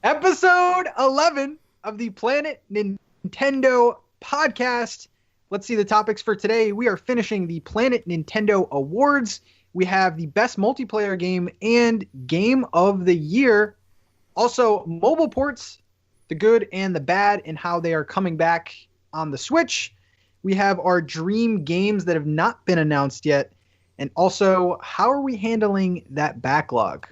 Episode 11 of the Planet Nintendo podcast. Let's see the topics for today. We are finishing the Planet Nintendo Awards. We have the best multiplayer game and game of the year. Also, mobile ports, the good and the bad, and how they are coming back on the Switch. We have our dream games that have not been announced yet. And also, how are we handling that backlog?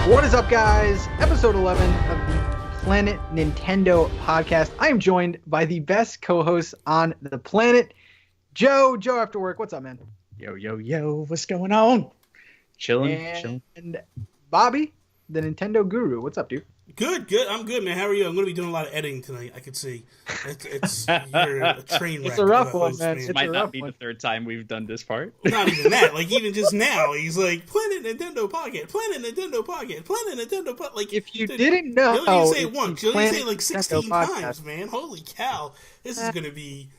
What is up, guys? Episode 11 of the Planet Nintendo podcast. I am joined by the best co-host on the planet, Joe. Joe after work. What's up, man? Yo, what's going on? Chilling. And Bobby, the Nintendo guru. What's up, dude? Good. I'm good, man. How are you? I'm going to be doing a lot of editing tonight. I could see. You're a train wreck. It's a rough one, man. It might not be the third time we've done this part. Not even that. Like, even just now, he's like, Planet Nintendo Podcast, Planet Nintendo Podcast, Planet Nintendo Podcast. Like, if you didn't know, you don't even say it once. You only say it like 16 podcast. times, man. Holy cow. This is going to be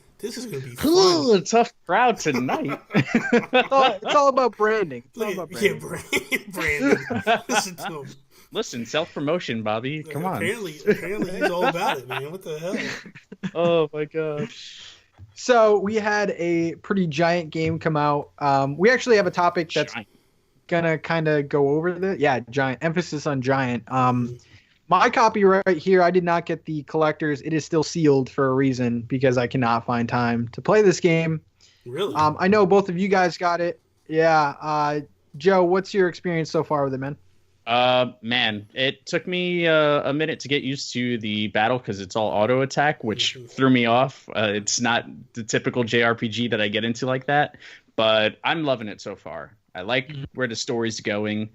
Ooh, fun. a tough crowd tonight. It's all about branding. Brandon. Listen to him. Listen, self-promotion, Bobby. Come on. Apparently he's all about it, man. What the hell? Oh, my gosh. So we had a pretty giant game come out. We actually have a topic that's going to kind of go over the... Yeah, giant. Emphasis on giant. My copy right here, I did not get the collector's. It is still sealed for a reason because I cannot find time to play this game. Really? I know both of you guys got it. Yeah. Joe, what's your experience so far with it, man? Man, it took me a minute to get used to the battle because it's all auto attack, which threw me off. It's not the typical JRPG that I get into like that, but I'm loving it so far. I like where the story's going.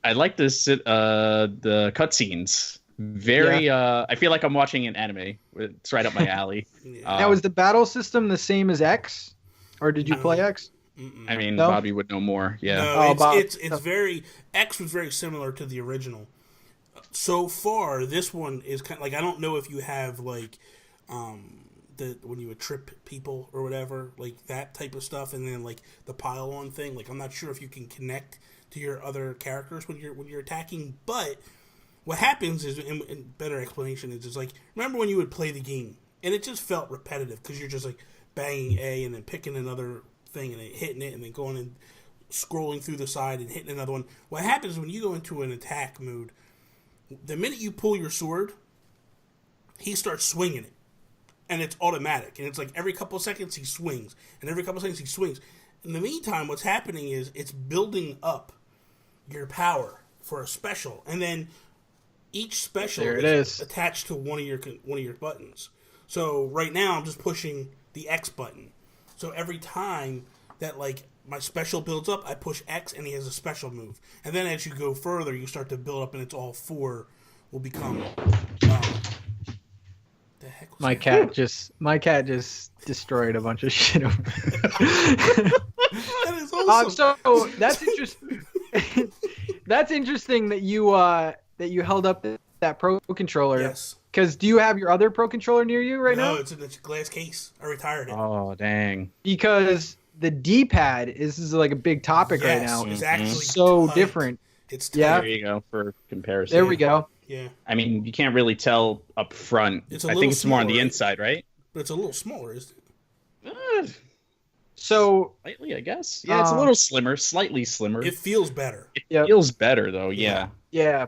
I like this the cutscenes. I feel like I'm watching an anime. It's right up my alley. Yeah. Now, is the battle system the same as X, or did you play X? I mean, No? Bobby would know more. Yeah. No, it's very... X was very similar to the original. So far, this one is kind of like... I don't know if you have, like, when you would trip people or whatever, like that type of stuff, and then, like, the pile-on thing. Like, I'm not sure if you can connect to your other characters when you're attacking, but what happens is, and better explanation is, like, remember when you would play the game, and it just felt repetitive, because you're just, like, banging A and then picking another thing and then hitting it and then going and scrolling through the side and hitting another one. What happens when you go into an attack mood, the minute you pull your sword, he starts swinging it. And it's automatic. And it's like every couple of seconds he swings. And every couple of seconds he swings. In the meantime, what's happening is it's building up your power for a special. And then each special is attached to one of your buttons. So right now I'm just pushing the X button. So every time that, like, my special builds up, I push X and he has a special move. And then as you go further, you start to build up and it's all four will become... the heck was My cat just destroyed a bunch of shit over That is awesome. So that's interesting. That's interesting that you held up that Pro controller. Yes. Because do you have your other Pro controller near you right now? No, it's in a glass case. I retired it. Oh, dang. Because the D-pad is like a big topic right now. It's actually so tight. Different. It's tight. Yeah. There you go for comparison. There we go. Yeah. I mean, you can't really tell up front. I think it's more on the inside, right? But it's a little smaller, isn't it? So Slightly, I guess. Yeah, it's a little slimmer, slightly slimmer. It feels better. It feels better, though, yeah. Yeah.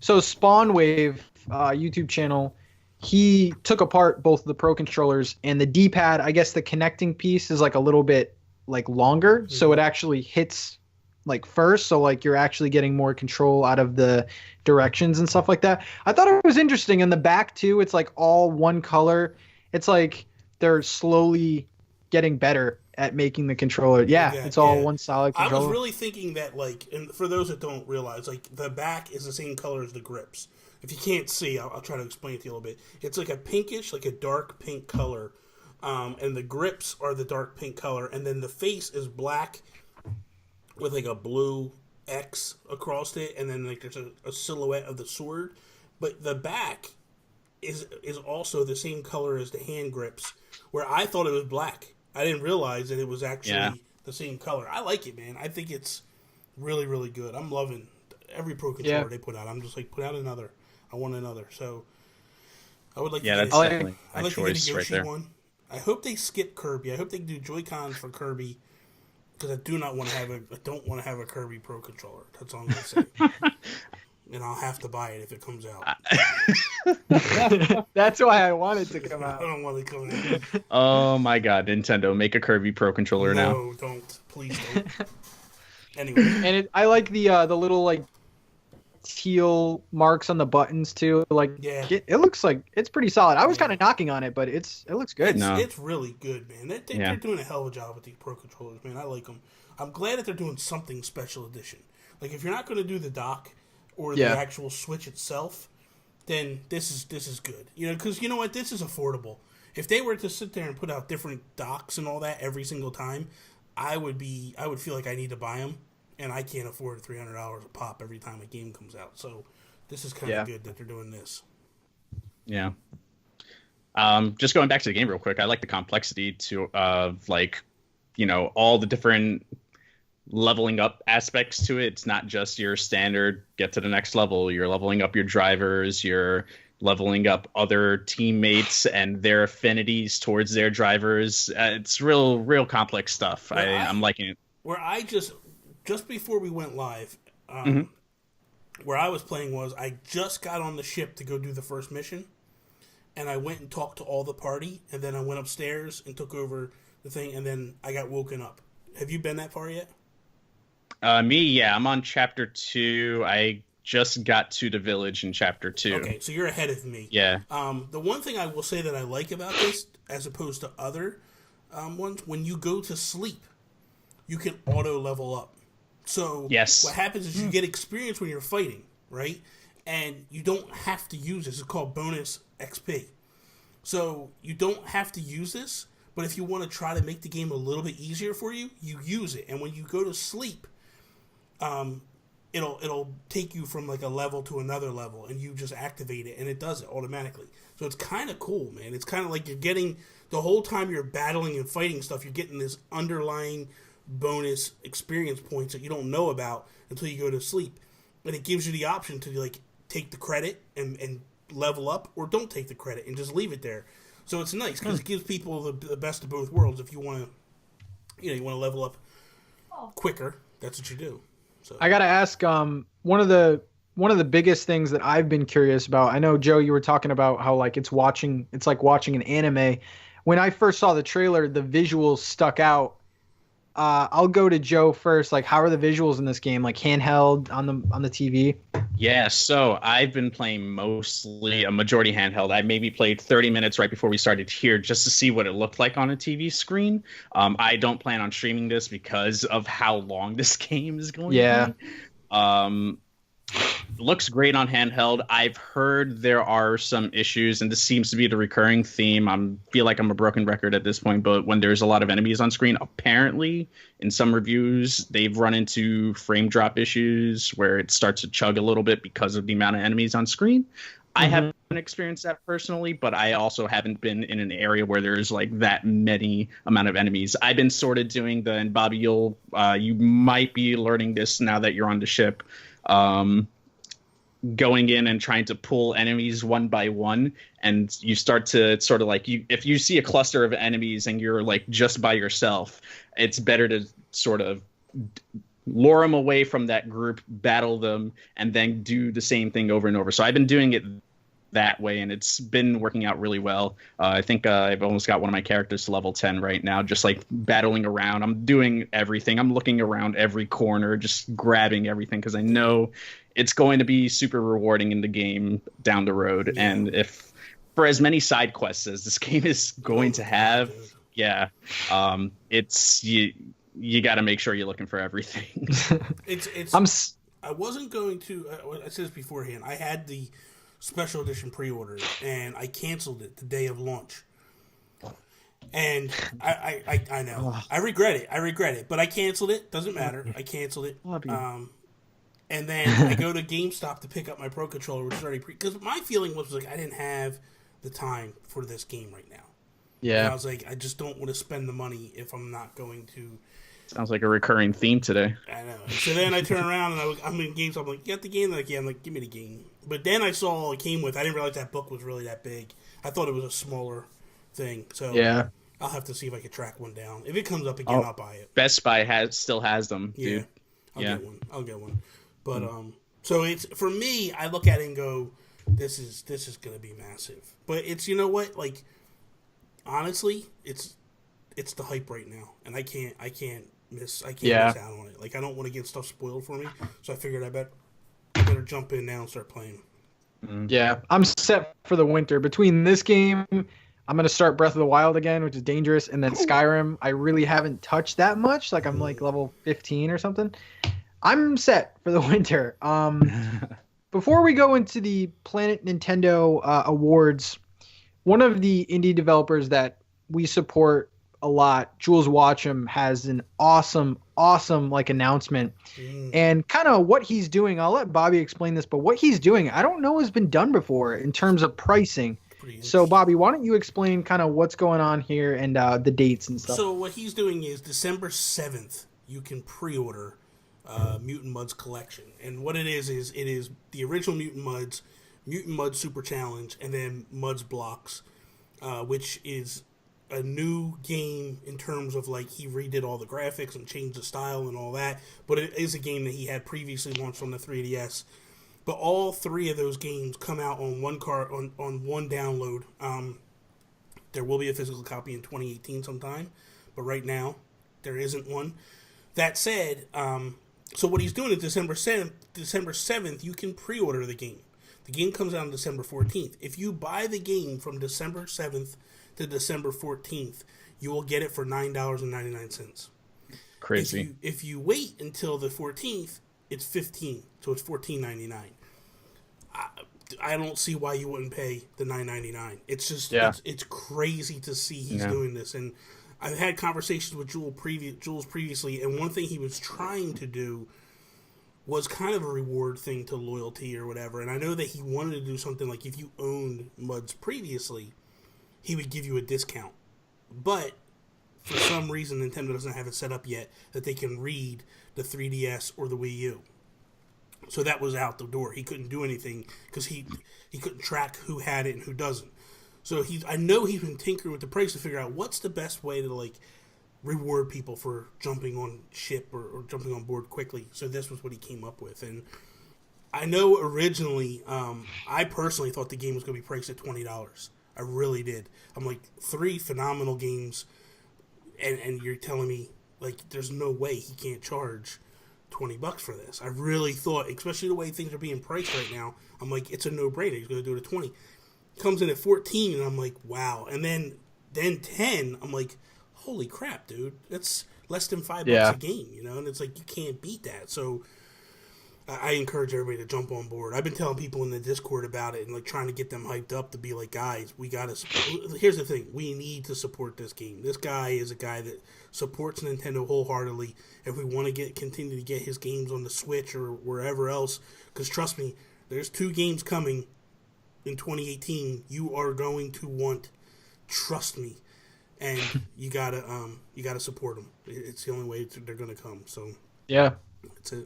So Spawn Wave YouTube channel, he took apart both the Pro controllers and the D-pad. I guess the connecting piece is like a little bit like longer, so it actually hits like first, so like you're actually getting more control out of the directions and stuff like that. I thought it was interesting. In the back too, it's like all one color. It's like they're slowly getting better at making the controller. Yeah, it's all one solid controller. I was really thinking that, like, and for those that don't realize, like, the back is the same color as the grips. If you can't see, I'll try to explain it to you a little bit. It's like a pinkish, like a dark pink color, and the grips are the dark pink color, and then the face is black with like a blue X across it, and then like there's a silhouette of the sword. But the back is also the same color as the hand grips, where I thought it was black. I didn't realize that it was actually the same color. I like it, man. I think it's really, really good. I'm loving every Pro Controller they put out. I'm just like, put out another. I want another. So I would like to get that's definitely my choice a Yoshi right there. one. I hope they skip Kirby. I hope they do Joy-Cons for Kirby, because I don't want to have a Kirby Pro Controller. That's all I'm gonna say. And I'll have to buy it if it comes out. That's why I wanted to come out. I don't want it coming out. Oh my god, Nintendo, make a Kirby Pro Controller now. No, don't. Please don't. Anyway. And I like the little like teal marks on the buttons too. Like, it looks like it's pretty solid. I was kind of knocking on it, but it looks good. It's really good, man. They're doing a hell of a job with these Pro Controllers, man. I like them. I'm glad that they're doing something special edition. Like, if you're not going to do the dock or the actual Switch itself, then this is good. You know, because you know what? This is affordable. If they were to sit there and put out different docks and all that every single time, I would feel like I need to buy them, and I can't afford $300 a pop every time a game comes out. So this is kind of good that they're doing this. Yeah. Just going back to the game real quick, I like the complexity of like, you know, all the different leveling up aspects to it. It's not just your standard get to the next level. You're leveling up your drivers, you're leveling up other teammates and their affinities towards their drivers. It's real complex stuff. I'm liking it. Where I just before we went live, where I was playing was I just got on the ship to go do the first mission, and I went and talked to all the party, and then I went upstairs and took over the thing, and then I got woken up. Have you been that far yet? I'm on chapter 2. I just got to the village in chapter 2. Okay, so you're ahead of me. Yeah. The one thing I will say that I like about this, as opposed to other ones, when you go to sleep, you can auto level up. So what happens is you get experience when you're fighting, right? And you don't have to use this. It's called bonus XP. So you don't have to use this, but if you want to try to make the game a little bit easier for you, you use it. And when you go to sleep, it'll take you from like a level to another level, and you just activate it, and it does it automatically. So it's kind of cool, man. It's kind of like you're getting, the whole time you're battling and fighting stuff, you're getting this underlying bonus experience points that you don't know about until you go to sleep. And it gives you the option to like take the credit and level up, or don't take the credit and just leave it there. So it's nice because it gives people the best of both worlds. If you want to, you want to level up quicker, that's what you do. So I gotta ask, one of the biggest things that I've been curious about. I know, Joe, you were talking about how like it's like watching an anime. When I first saw the trailer, the visuals stuck out. I'll go to Joe first. Like, how are the visuals in this game? Like handheld on the TV? Yeah, so I've been playing mostly a majority handheld. I maybe played 30 minutes right before we started here just to see what it looked like on a TV screen. I don't plan on streaming this because of how long this game is going to be. Looks great on handheld. I've heard there are some issues, and this seems to be the recurring theme. I feel like I'm a broken record at this point, but when there's a lot of enemies on screen, apparently in some reviews, they've run into frame drop issues where it starts to chug a little bit because of the amount of enemies on screen. I haven't experienced that personally, but I also haven't been in an area where there's like that many amount of enemies. I've been sort of doing and Bobby, you might be learning this now that you're on the ship. Going in and trying to pull enemies one by one, and you start to sort of like, if you see a cluster of enemies and you're like just by yourself, it's better to sort of lure them away from that group, battle them, and then do the same thing over and over. So I've been doing it that way, and it's been working out really well. I think I've almost got one of my characters to level 10 right now, just like battling around. I'm doing everything. I'm looking around every corner, just grabbing everything, because I know it's going to be super rewarding in the game down the road. Yeah. And if for as many side quests as this game is going to have, it's you got to make sure you're looking for everything. I wasn't going to. I said this beforehand. I had the special edition pre-order, and I canceled it the day of launch. And I know I regret it, but I canceled it. Doesn't matter. I canceled it. And then I go to GameStop to pick up my Pro Controller, which is already because my feeling was like I didn't have the time for this game right now. Yeah. And I was like, I just don't want to spend the money if I'm not going to. Sounds like a recurring theme today. I know. So then I turn around and I'm in GameStop. I'm like, you got the game? Like, yeah. I'm like, give me the game. But then I saw all it came with. I didn't realize that book was really that big. I thought it was a smaller thing. So Yeah. I'll have to see if I can track one down. If it comes up again, I'll buy it. Best Buy still has them, dude. I'll get one. But so it's for me. I look at it and go, this is gonna be massive. But it's you know what like, honestly, it's the hype right now, and I can't miss out on it. Like I don't want to get stuff spoiled for me, so I figured I better jump in now and start playing. Yeah, I'm set for the winter. Between this game, I'm going to start Breath of the Wild again, which is dangerous, and then Skyrim, I really haven't touched that much. Like, I'm like level 15 or something. I'm set for the winter. Before we go into the Planet Nintendo Awards, one of the indie developers that we support a lot, Jules Watcham, has an awesome like announcement. And kind of what he's doing, I'll let Bobby explain this, but what he's doing, I don't know has been done before in terms of pricing. So Bobby, why don't you explain kind of what's going on here and the dates and stuff? So what he's doing is December 7th, you can pre-order Mutant Mudds Collection. And what it is the original Mutant Mudds Super Challenge, and then Mudds Blocks, which is a new game in terms of like he redid all the graphics and changed the style and all that, but it is a game that he had previously launched on the 3DS. But all three of those games come out on one on one download. There will be a physical copy in 2018 sometime, but right now there isn't one. That said, so what he's doing is December 7th, you can pre-order the game. The game comes out on December 14th. If you buy the game from December 7th to December 14th, you will get it for $9.99. Crazy. If you wait until the 14th, it's $15, so it's $14.99. I don't see why you wouldn't pay the $9.99. It's just it's crazy to see he's doing this. And I've had conversations with Jules previously, and one thing he was trying to do was kind of a reward thing to loyalty or whatever. And I know that he wanted to do something like if you owned Mudds previously, he would give you a discount. But for some reason, Nintendo doesn't have it set up yet that they can read the 3DS or the Wii U. So that was out the door. He couldn't do anything because he couldn't track who had it and who doesn't. So I know he's been tinkering with the price to figure out what's the best way to like reward people for jumping on ship or jumping on board quickly. So this was what he came up with. And I know originally, I personally thought the game was going to be priced at $20. I really did. I'm like, 3 phenomenal games, and you're telling me like there's no way he can't charge $20 for this. I really thought, especially the way things are being priced right now, I'm like, it's a no-brainer. He's going to do it at 20. Comes in at 14, and I'm like, wow. And then 10, I'm like, holy crap, dude. That's less than $5 a game, you know? And it's like, you can't beat that. So I encourage everybody to jump on board. I've been telling people in the Discord about it and like trying to get them hyped up to be like, guys, we got to. Here's the thing: we need to support this game. This guy is a guy that supports Nintendo wholeheartedly. If we want to continue to get his games on the Switch or wherever else, because trust me, there's 2 games coming in 2018. You are going to want, trust me, and you gotta support them. It's the only way they're gonna come. So yeah.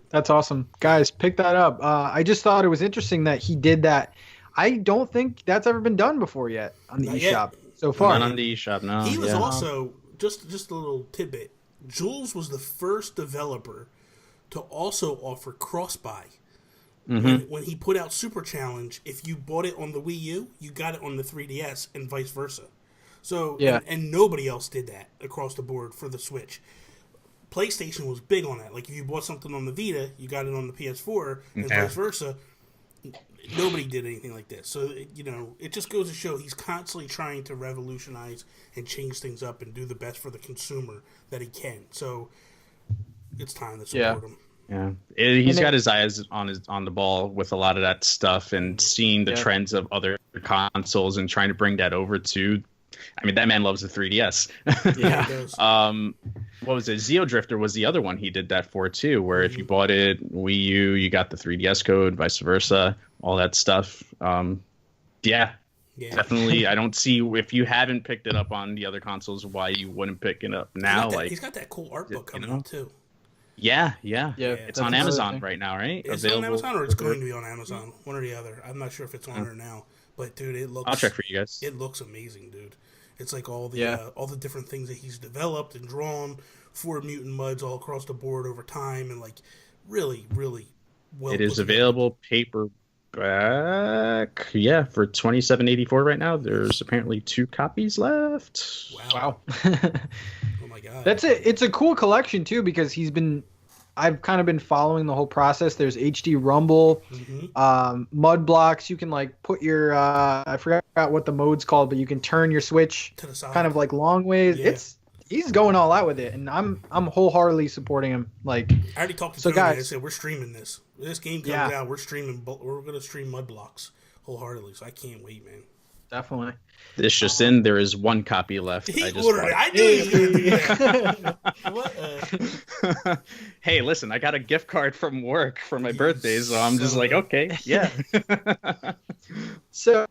That's awesome. Guys, pick that up. I just thought it was interesting that he did that. I don't think that's ever been done before yet on the eShop so far. Not on the eShop, no. He was also, just a little tidbit, Jules was the first developer to also offer cross-buy. When he put out Super Challenge, if you bought it on the Wii U, you got it on the 3DS and vice versa. So, and nobody else did that across the board for the Switch. PlayStation was big on that. Like, if you bought something on the Vita, you got it on the PS4, and vice versa. Nobody did anything like this. So, you know, it just goes to show he's constantly trying to revolutionize and change things up and do the best for the consumer that he can. So, it's time to support him. Yeah, he's got his eyes on the ball with a lot of that stuff and seeing the trends of other consoles and trying to bring that over to I mean, that man loves the 3DS. Yeah, it does. What was it? Zeo Drifter was the other one he did that for too, where if you bought it Wii U, you got the 3DS code, vice versa, all that stuff. Yeah. Definitely. I don't see, if you haven't picked it up on the other consoles, why you wouldn't pick it up now. He's got that cool art book coming out too. Yeah. It's on Amazon right now, right? It's on Amazon, or it's going to be on Amazon, one or the other. I'm not sure if it's on there now, but dude, it looks. I'll check for you guys. It looks amazing, dude. It's like all the different things that he's developed and drawn for Mutant Muds all across the board over time, and like really, really well. It is available paperback. Yeah, for $27.84 right now. There's apparently 2 copies left. Wow. Oh my god. That's it. It's a cool collection too, because I've kind of been following the whole process. There's HD Rumble, mud blocks. You can like put your I forgot what the mode's called, but you can turn your Switch to the side, kind of like long ways. Yeah. He's going all out with it, and I'm wholeheartedly supporting him. Like, I already talked to so Tony, guys, and I said we're streaming this. This game comes out, we're gonna stream Mud Blocks wholeheartedly. So I can't wait, man. Definitely. This just in, there is 1 copy left. I knew he was gonna do that. Hey, listen, I got a gift card from work for my birthday, so I'm just like, okay, yeah. So,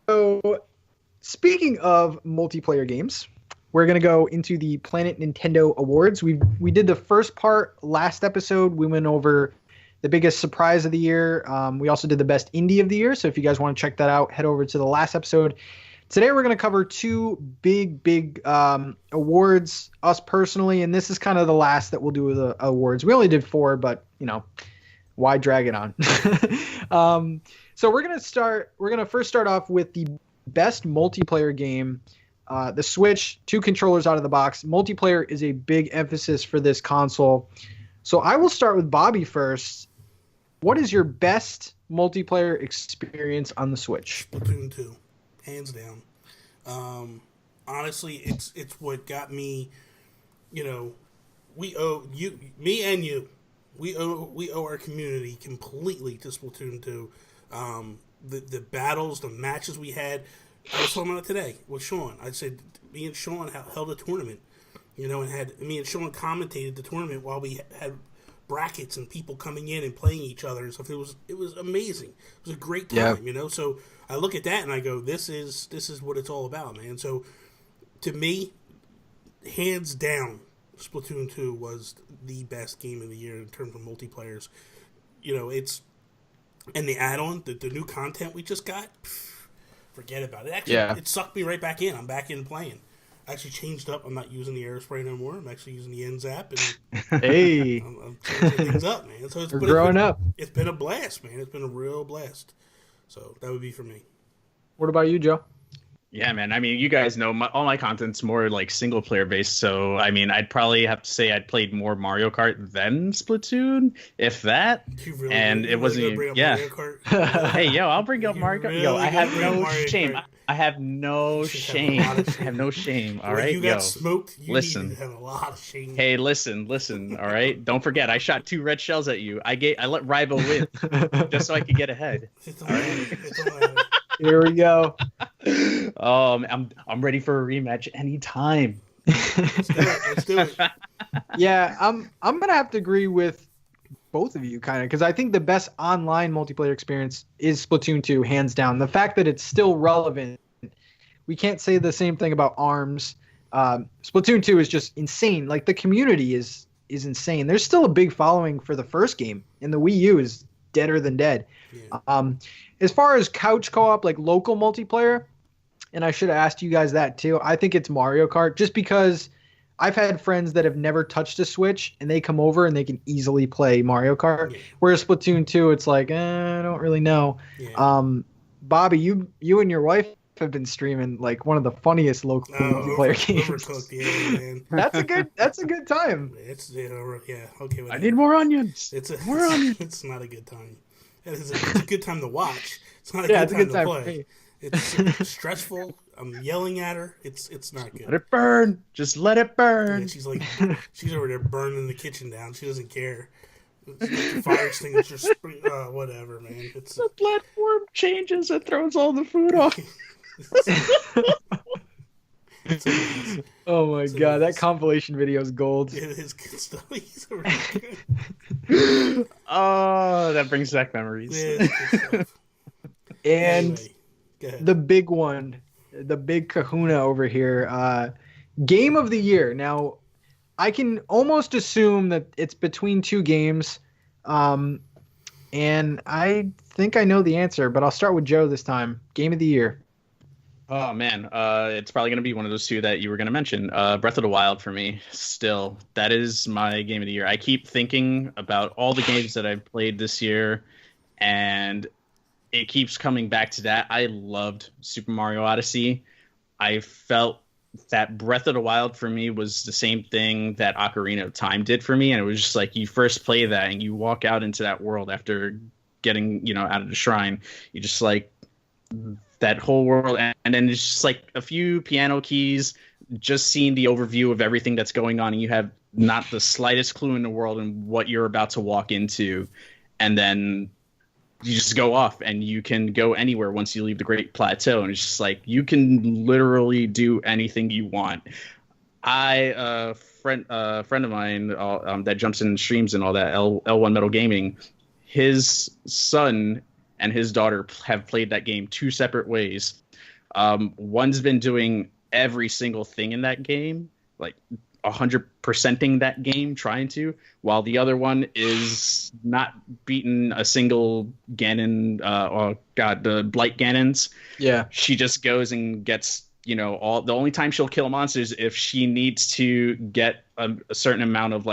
speaking of multiplayer games, we're going to go into the Planet Nintendo Awards. We did the first part last episode. We went over the biggest surprise of the year. We also did the best indie of the year. So if you guys want to check that out, head over to the last episode. Today we're going to cover 2 big awards, us personally, and this is kind of the last that we'll do with the awards. We only did 4, but, why drag it on? So we're going to first start off with the best multiplayer game. The Switch, 2 controllers out of the box. Multiplayer is a big emphasis for this console. So I will start with Bobby first. What is your best multiplayer experience on the Switch? Splatoon 2, hands down. Honestly, it's what got me. We owe you, me and you. We owe our community completely to Splatoon 2. The battles, the matches we had. I was talking about it today with Sean. I said me and Sean held a tournament, and me and Sean commentated the tournament while we had brackets and people coming in and playing each other and stuff. It was amazing. It was a great time, So I look at that and I go, this is what it's all about, man. So to me, hands down, Splatoon 2 was the best game of the year in terms of multiplayers. And the add-on, the new content we just got. Forget about it. Actually, It sucked me right back in. I'm back in playing. I actually changed up. I'm not using the aerospray no more. I'm actually using the NZAP. And hey, I'm changing things up, man. So we're growing up. It's been a blast, man. It's been a real blast. So that would be for me. What about you, Joe? Yeah, man. I mean, you guys know all my content's more like single player based. So, I mean, I'd probably have to say I'd played more Mario Kart than Splatoon, if that. It wasn't. Mario Kart? Hey, yo, I'll bring up Mario Kart. Yo, I have no shame. I have no shame. I have no shame. All right, you got smoked. You listen. Need to have a lot of shame. Hey, listen. All right, don't forget. I shot 2 red shells at you. I let Rival win just so I could get ahead. All right. Here we go. I'm ready for a rematch anytime. Let's do it. Yeah, I'm gonna have to agree with both of you, kind of, because I think the best online multiplayer experience is Splatoon 2, hands down. The fact that it's still relevant, we can't say the same thing about ARMS. Splatoon 2 is just insane. Like, the community is insane. There's still a big following for the first game, and the Wii U is deader than dead. Yeah. As far as couch co-op, like local multiplayer, and I should have asked you guys that too, I think it's Mario Kart, just because I've had friends that have never touched a Switch, and they come over and they can easily play Mario Kart. Yeah. Whereas Splatoon 2, it's like, I don't really know. Yeah. Bobby, you and your wife have been streaming like one of the funniest local multiplayer games. Man. That's a good time. It's okay. I need more onions. More onions. It's not a good time. It's a good time to watch. It's not a good time to play. It's stressful. I'm yelling at her. It's not good. Let it burn. Just let it burn. Yeah, she's over there burning the kitchen down. She doesn't care. The fire extinguisher, whatever, man. The platform changes. It throws all the food off. So nice. Oh my So god, that nice. compilation video is gold. It is good stuff. He's a really good. Oh, that brings back memories. Yeah, it's good stuff. And Anyway, go ahead. the big one, the big kahuna over here, game of the year. Now, I can almost assume that it's between two games. And I think I know the answer, but I'll start with Joe this time. Game of the year. Oh man, it's probably gonna be one of those two that you were gonna mention. Breath of the Wild for me, still. That is my game of the year. I keep thinking about all the games that I've played this year, and it keeps coming back to that. I loved Super Mario Odyssey. I felt that Breath of the Wild for me was the same thing that Ocarina of Time did for me, and it was just like you first play that and you walk out into that world after getting, out of the shrine. You just like that whole world, and then it's just like a few piano keys, just seeing the overview of everything that's going on, and you have not the slightest clue in the world and what you're about to walk into, and then you just go off and you can go anywhere once you leave the Great Plateau, and it's just like you can literally do anything you want. Friend of mine that jumps in streams and all that, L1 Metal Gaming, his son and his daughter have played that game two separate ways. One's been doing every single thing in that game, like 100%ing that game, trying to, while the other one is not beaten a single Ganon. The Blight Ganons. Yeah. She just goes and gets, all. The only time she'll kill monsters if she needs to get a certain amount of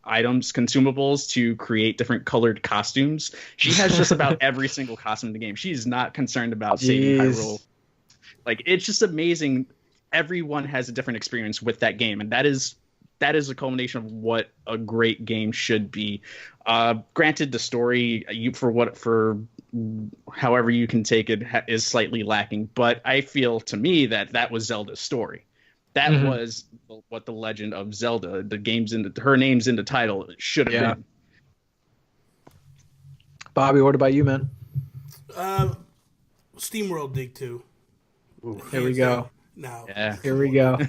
items, consumables to create different colored costumes. She has just about every single costume in the game. She's not concerned about saving Hyrule. It's just amazing. Everyone has a different experience with that game, and that is a culmination of what a great game should be. Granted, the story, for however you can take it, is slightly lacking, but I feel, to me, that was Zelda's story. That was what the Legend of Zelda, her name's in the title, should have been. Bobby, what about you, man? SteamWorld Dig 2. Ooh, here we go. No. Yeah. Here we go.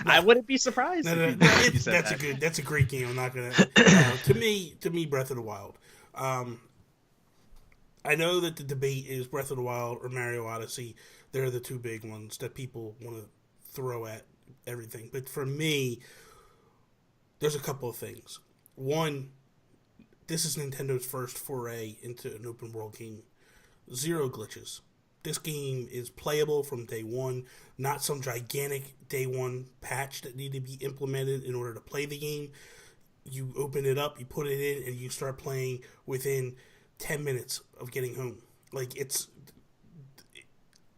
I wouldn't be surprised. No, that's a great game. I'm not gonna. To me, Breath of the Wild. I know that the debate is Breath of the Wild or Mario Odyssey. They're the two big ones that people want to throw at everything. But for me, there's a couple of things. One, this is Nintendo's first foray into an open world game. Zero glitches. This game is playable from day one, not some gigantic day one patch that needed to be implemented in order to play the game. You open it up, you put it in, and you start playing within 10 minutes of getting home. It's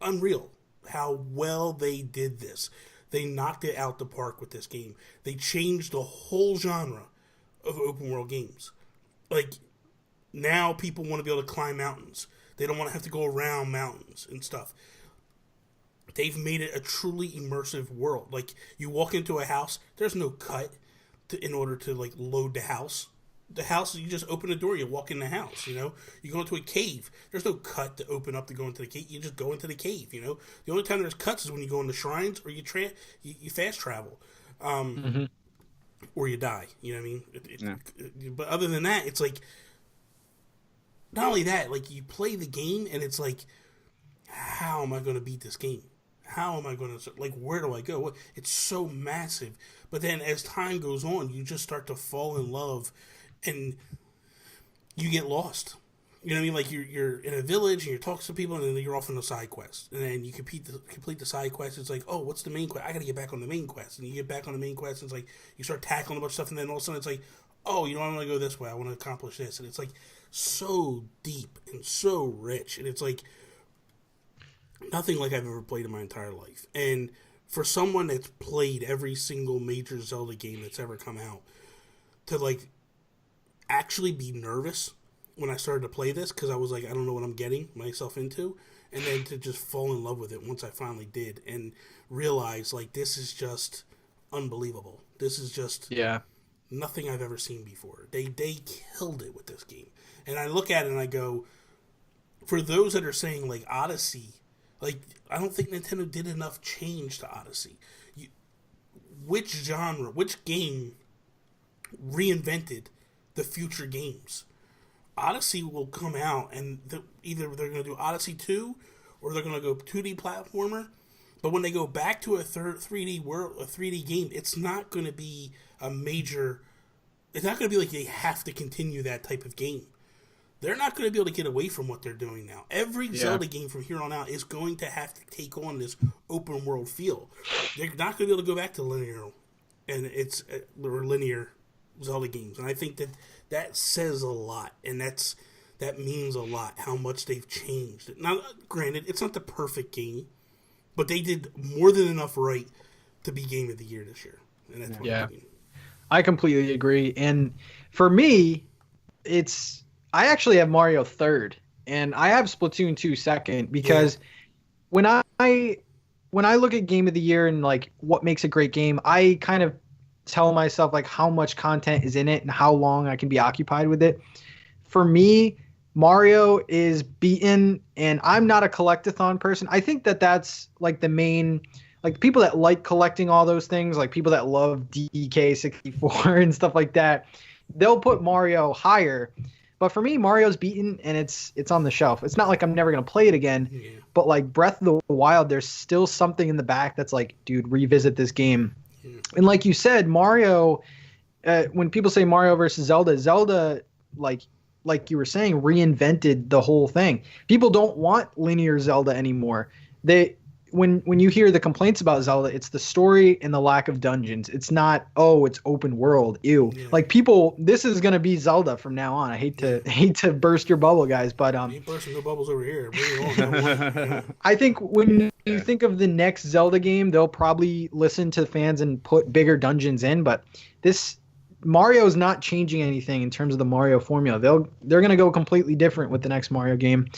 unreal how well they did this. They knocked it out the park with this game. They changed the whole genre of open world games. Now people want to be able to climb mountains. They don't want to have to go around mountains and stuff. They've made it a truly immersive world. You walk into a house, there's no cut in order to load the house. The house, you just open the door, you walk in the house. You go into a cave. There's no cut to open up to go into the cave. You just go into the cave. The only time there's cuts is when you go into shrines or you fast travel, or you die. You know what I mean? But other than that, it's not only that, you play the game and it's how am I going to beat this game? How am I going to, where do I go? It's so massive. But then as time goes on, you just start to fall in love and you get lost. You know what I mean? You're in a village and you're talking to people and then you're off on a side quest. And then you complete the side quest. It's oh, what's the main quest? I got to get back on the main quest. And you get back on the main quest and it's you start tackling a bunch of stuff and then all of a sudden it's oh, I want to go this way. I want to accomplish this. And it's so deep and so rich. And it's nothing like I've ever played in my entire life. And for someone that's played every single major Zelda game that's ever come out, to actually be nervous when I started to play this, because I was I don't know what I'm getting myself into, and then to just fall in love with it once I finally did and realize this is just unbelievable. This is just nothing I've ever seen before. They killed it with this game. And I look at it and I go, for those that are saying Odyssey, Like, I don't think Nintendo did enough change to Odyssey. Which genre, which game reinvented the future games? Odyssey will come out, and either they're going to do Odyssey 2, or they're going to go 2D platformer. But when they go back to a 3D world, a 3D game, it's not going to be a major. It's not going to be like they have to continue that type of game. They're not going to be able to get away from what they're doing now. Every Zelda game from here on out is going to have to take on this open world feel. They're not going to be able to go back to linear, and or linear Zelda games. And I think that says a lot, and that means a lot how much they've changed. Now, granted, it's not the perfect game, but they did more than enough right to be Game of the Year this year, and that's what I mean. I completely agree. And for me, I actually have Mario third, and I have Splatoon 2 second, because when I look at Game of the Year and like what makes a great game, I kind of tell myself like how much content is in it and how long I can be occupied with it. For me, Mario is beaten, and I'm not a collectathon person. I think that's like the main, like people that like collecting all those things, like people that love DK64 and stuff like that, they'll put Mario higher. But for me, Mario's beaten, and it's on the shelf. It's not like I'm never going to play it again, but like Breath of the Wild, there's still something in the back that's like, dude, revisit this game. And like you said, Mario, when people say Mario versus Zelda, like you were saying, reinvented the whole thing. People don't want linear Zelda anymore. When you hear the complaints about Zelda, it's the story and the lack of dungeons. It's not, it's open world. Ew. Yeah. Like people, this is gonna be Zelda from now on. I hate to burst your bubble, guys, but you ain't bursting no bubbles over here. Bring it on. I think when you think of the next Zelda game, they'll probably listen to fans and put bigger dungeons in. But this Mario's not changing anything in terms of the Mario formula. They're gonna go completely different with the next Mario game.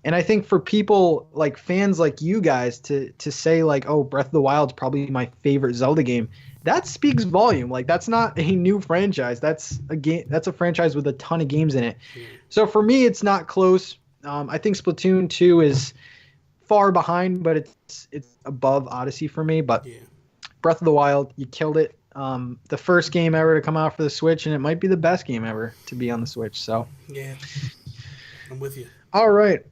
And I think for people like fans like you guys to say like, oh, Breath of the Wild is probably my favorite Zelda game, that speaks volume. Like that's not a new franchise. That's a franchise with a ton of games in it. So for me, it's not close. I think Splatoon 2 is far behind, but it's above Odyssey for me. But Breath of the Wild, you killed it. The first game ever to come out for the Switch, and it might be the best game ever to be on the Switch. So yeah, I'm with you. All right.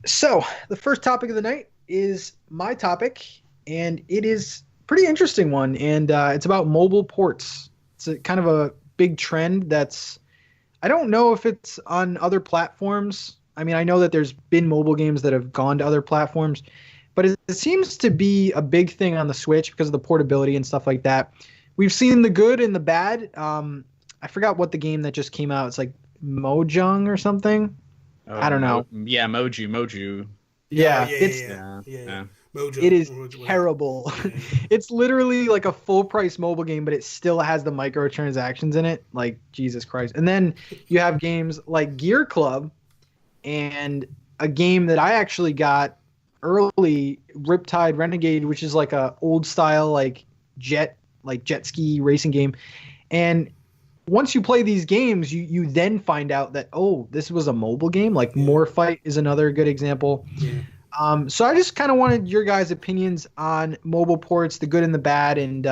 So the first topic of the night is my topic, and it is a pretty interesting one, and it's about mobile ports. It's kind of a big trend I don't know if it's on other platforms. I mean, I know that there's been mobile games that have gone to other platforms, but it seems to be a big thing on the Switch because of the portability and stuff like that. We've seen the good and the bad. I forgot what the game that just came out. It's like Mojang or something. I don't know. Yeah, Moju. Yeah, yeah. Mojo. It is terrible. It's literally like a full price mobile game, but it still has the microtransactions in it. Like Jesus Christ. And then you have games like Gear Club, and a game that I actually got early, Riptide Renegade, which is like a old style like jet ski racing game. And once you play these games, you then find out that, oh, this was a mobile game. Like Morfight is another good example. So I just kind of wanted your guys' opinions on mobile ports, the good and the bad. And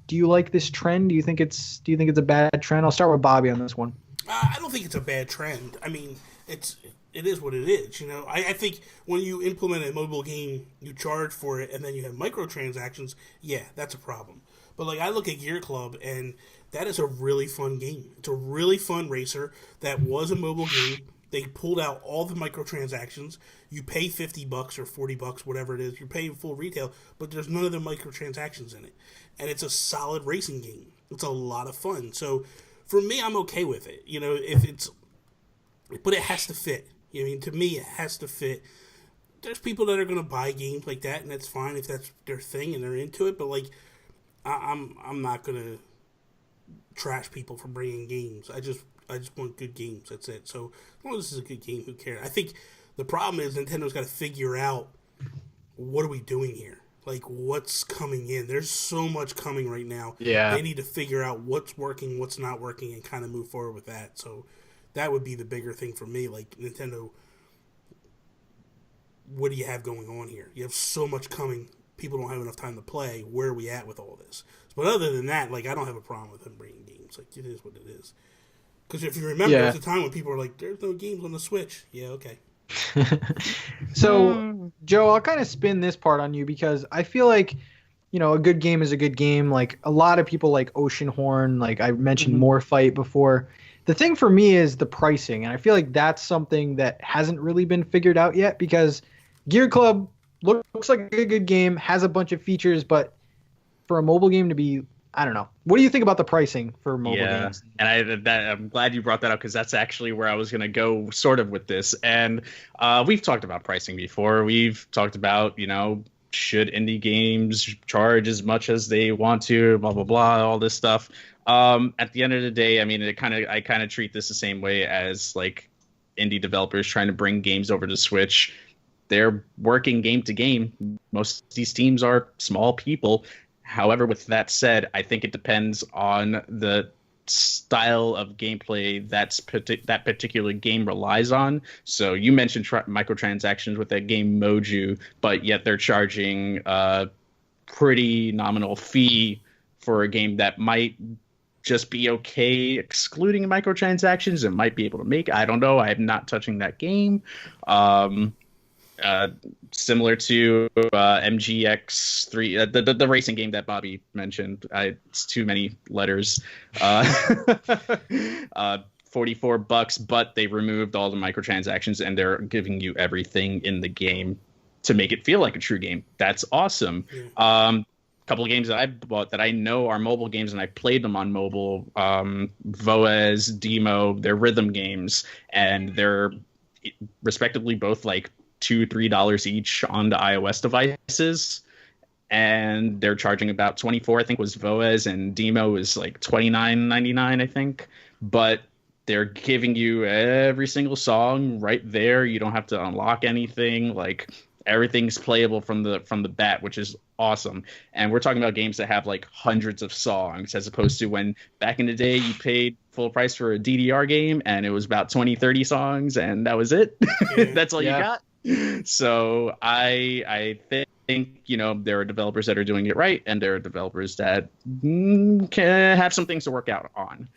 do you like this trend? Do you think it's a bad trend? I'll start with Bobby on this one. I don't think it's a bad trend. I mean, it is what it is. You know, I think when you implement a mobile game, you charge for it, and then you have microtransactions. Yeah, that's a problem. But like I look at Gear Club, and that is a really fun game. It's a really fun racer that was a mobile game. They pulled out all the microtransactions. You pay $50 or $40, whatever it is. You're paying full retail, but there's none of the microtransactions in it. And it's a solid racing game. It's a lot of fun. So for me, I'm okay with it. You know, but it has to fit. I mean, to me, it has to fit. There's people that are going to buy games like that, and that's fine if that's their thing and they're into it. But like, I'm not going to trash people for bringing games. I just want good games. That's it. So as long as this is a good game, who cares? I think the problem is Nintendo's got to figure out, what are we doing here? Like, what's coming in? There's so much coming right now. Yeah. They need to figure out what's working, what's not working, and kind of move forward with that. So that would be the bigger thing for me. Like, Nintendo, what do you have going on here? You have so much coming. People don't have enough time to play. Where are we at with all this? But other than that, like, I don't have a problem with them bringing games. Like, it is what it is. Because if you remember, there was a time when people were like, there's no games on the Switch. Yeah, okay. So, Joe, I'll kind of spin this part on you because I feel like, you know, a good game is a good game. Like, a lot of people like Oceanhorn, like I mentioned More Fight before. The thing for me is the pricing, and I feel like that's something that hasn't really been figured out yet because Gear Club looks like a good game, has a bunch of features, but for a mobile game to be, I don't know. What do you think about the pricing for mobile games? And I'm glad you brought that up because that's actually where I was going to go sort of with this. And we've talked about pricing before. We've talked about, you know, should indie games charge as much as they want to, blah, blah, blah, all this stuff. At the end of the day, I mean, I kind of treat this the same way as like indie developers trying to bring games over to Switch. They're working game to game. Most of these teams are small people. However, with that said, I think it depends on the style of gameplay that particular game relies on. So you mentioned microtransactions with that game Moju, but yet they're charging a pretty nominal fee for a game that might just be okay excluding microtransactions and might be able to make. I don't know. I am not touching that game. Similar to MGX3, the racing game that Bobby mentioned. It's too many letters. $44, but they removed all the microtransactions and they're giving you everything in the game to make it feel like a true game. That's awesome. Couple of games that I bought that I know are mobile games and I played them on mobile. Voez, Demo, they're rhythm games, and they're respectively both like $2-3 each on the iOS devices, and they're charging about $24. I think was Voez, and Demo is like $29.99, I think. But they're giving you every single song right there. You don't have to unlock anything. Like everything's playable from the bat, which is awesome. And we're talking about games that have like hundreds of songs, as opposed to when back in the day you paid full price for a DDR game and it was about 20-30 songs and that was it. That's all you got. So I think, you know, there are developers that are doing it right, and there are developers that can have some things to work out on.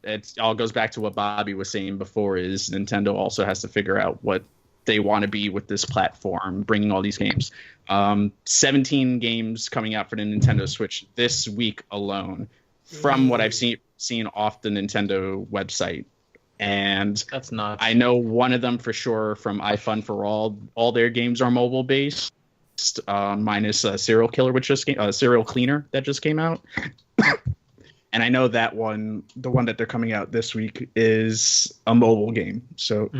It all goes back to what Bobby was saying before, is Nintendo also has to figure out what they want to be with this platform, bringing all these games. 17 games coming out for the Nintendo Switch this week alone, from what I've seen off the Nintendo website. And that's nuts. I know one of them for sure from iFun for All. All their games are mobile based, minus Serial Killer, Serial Cleaner that just came out. And I know that one, the one that they're coming out this week, is a mobile game. So,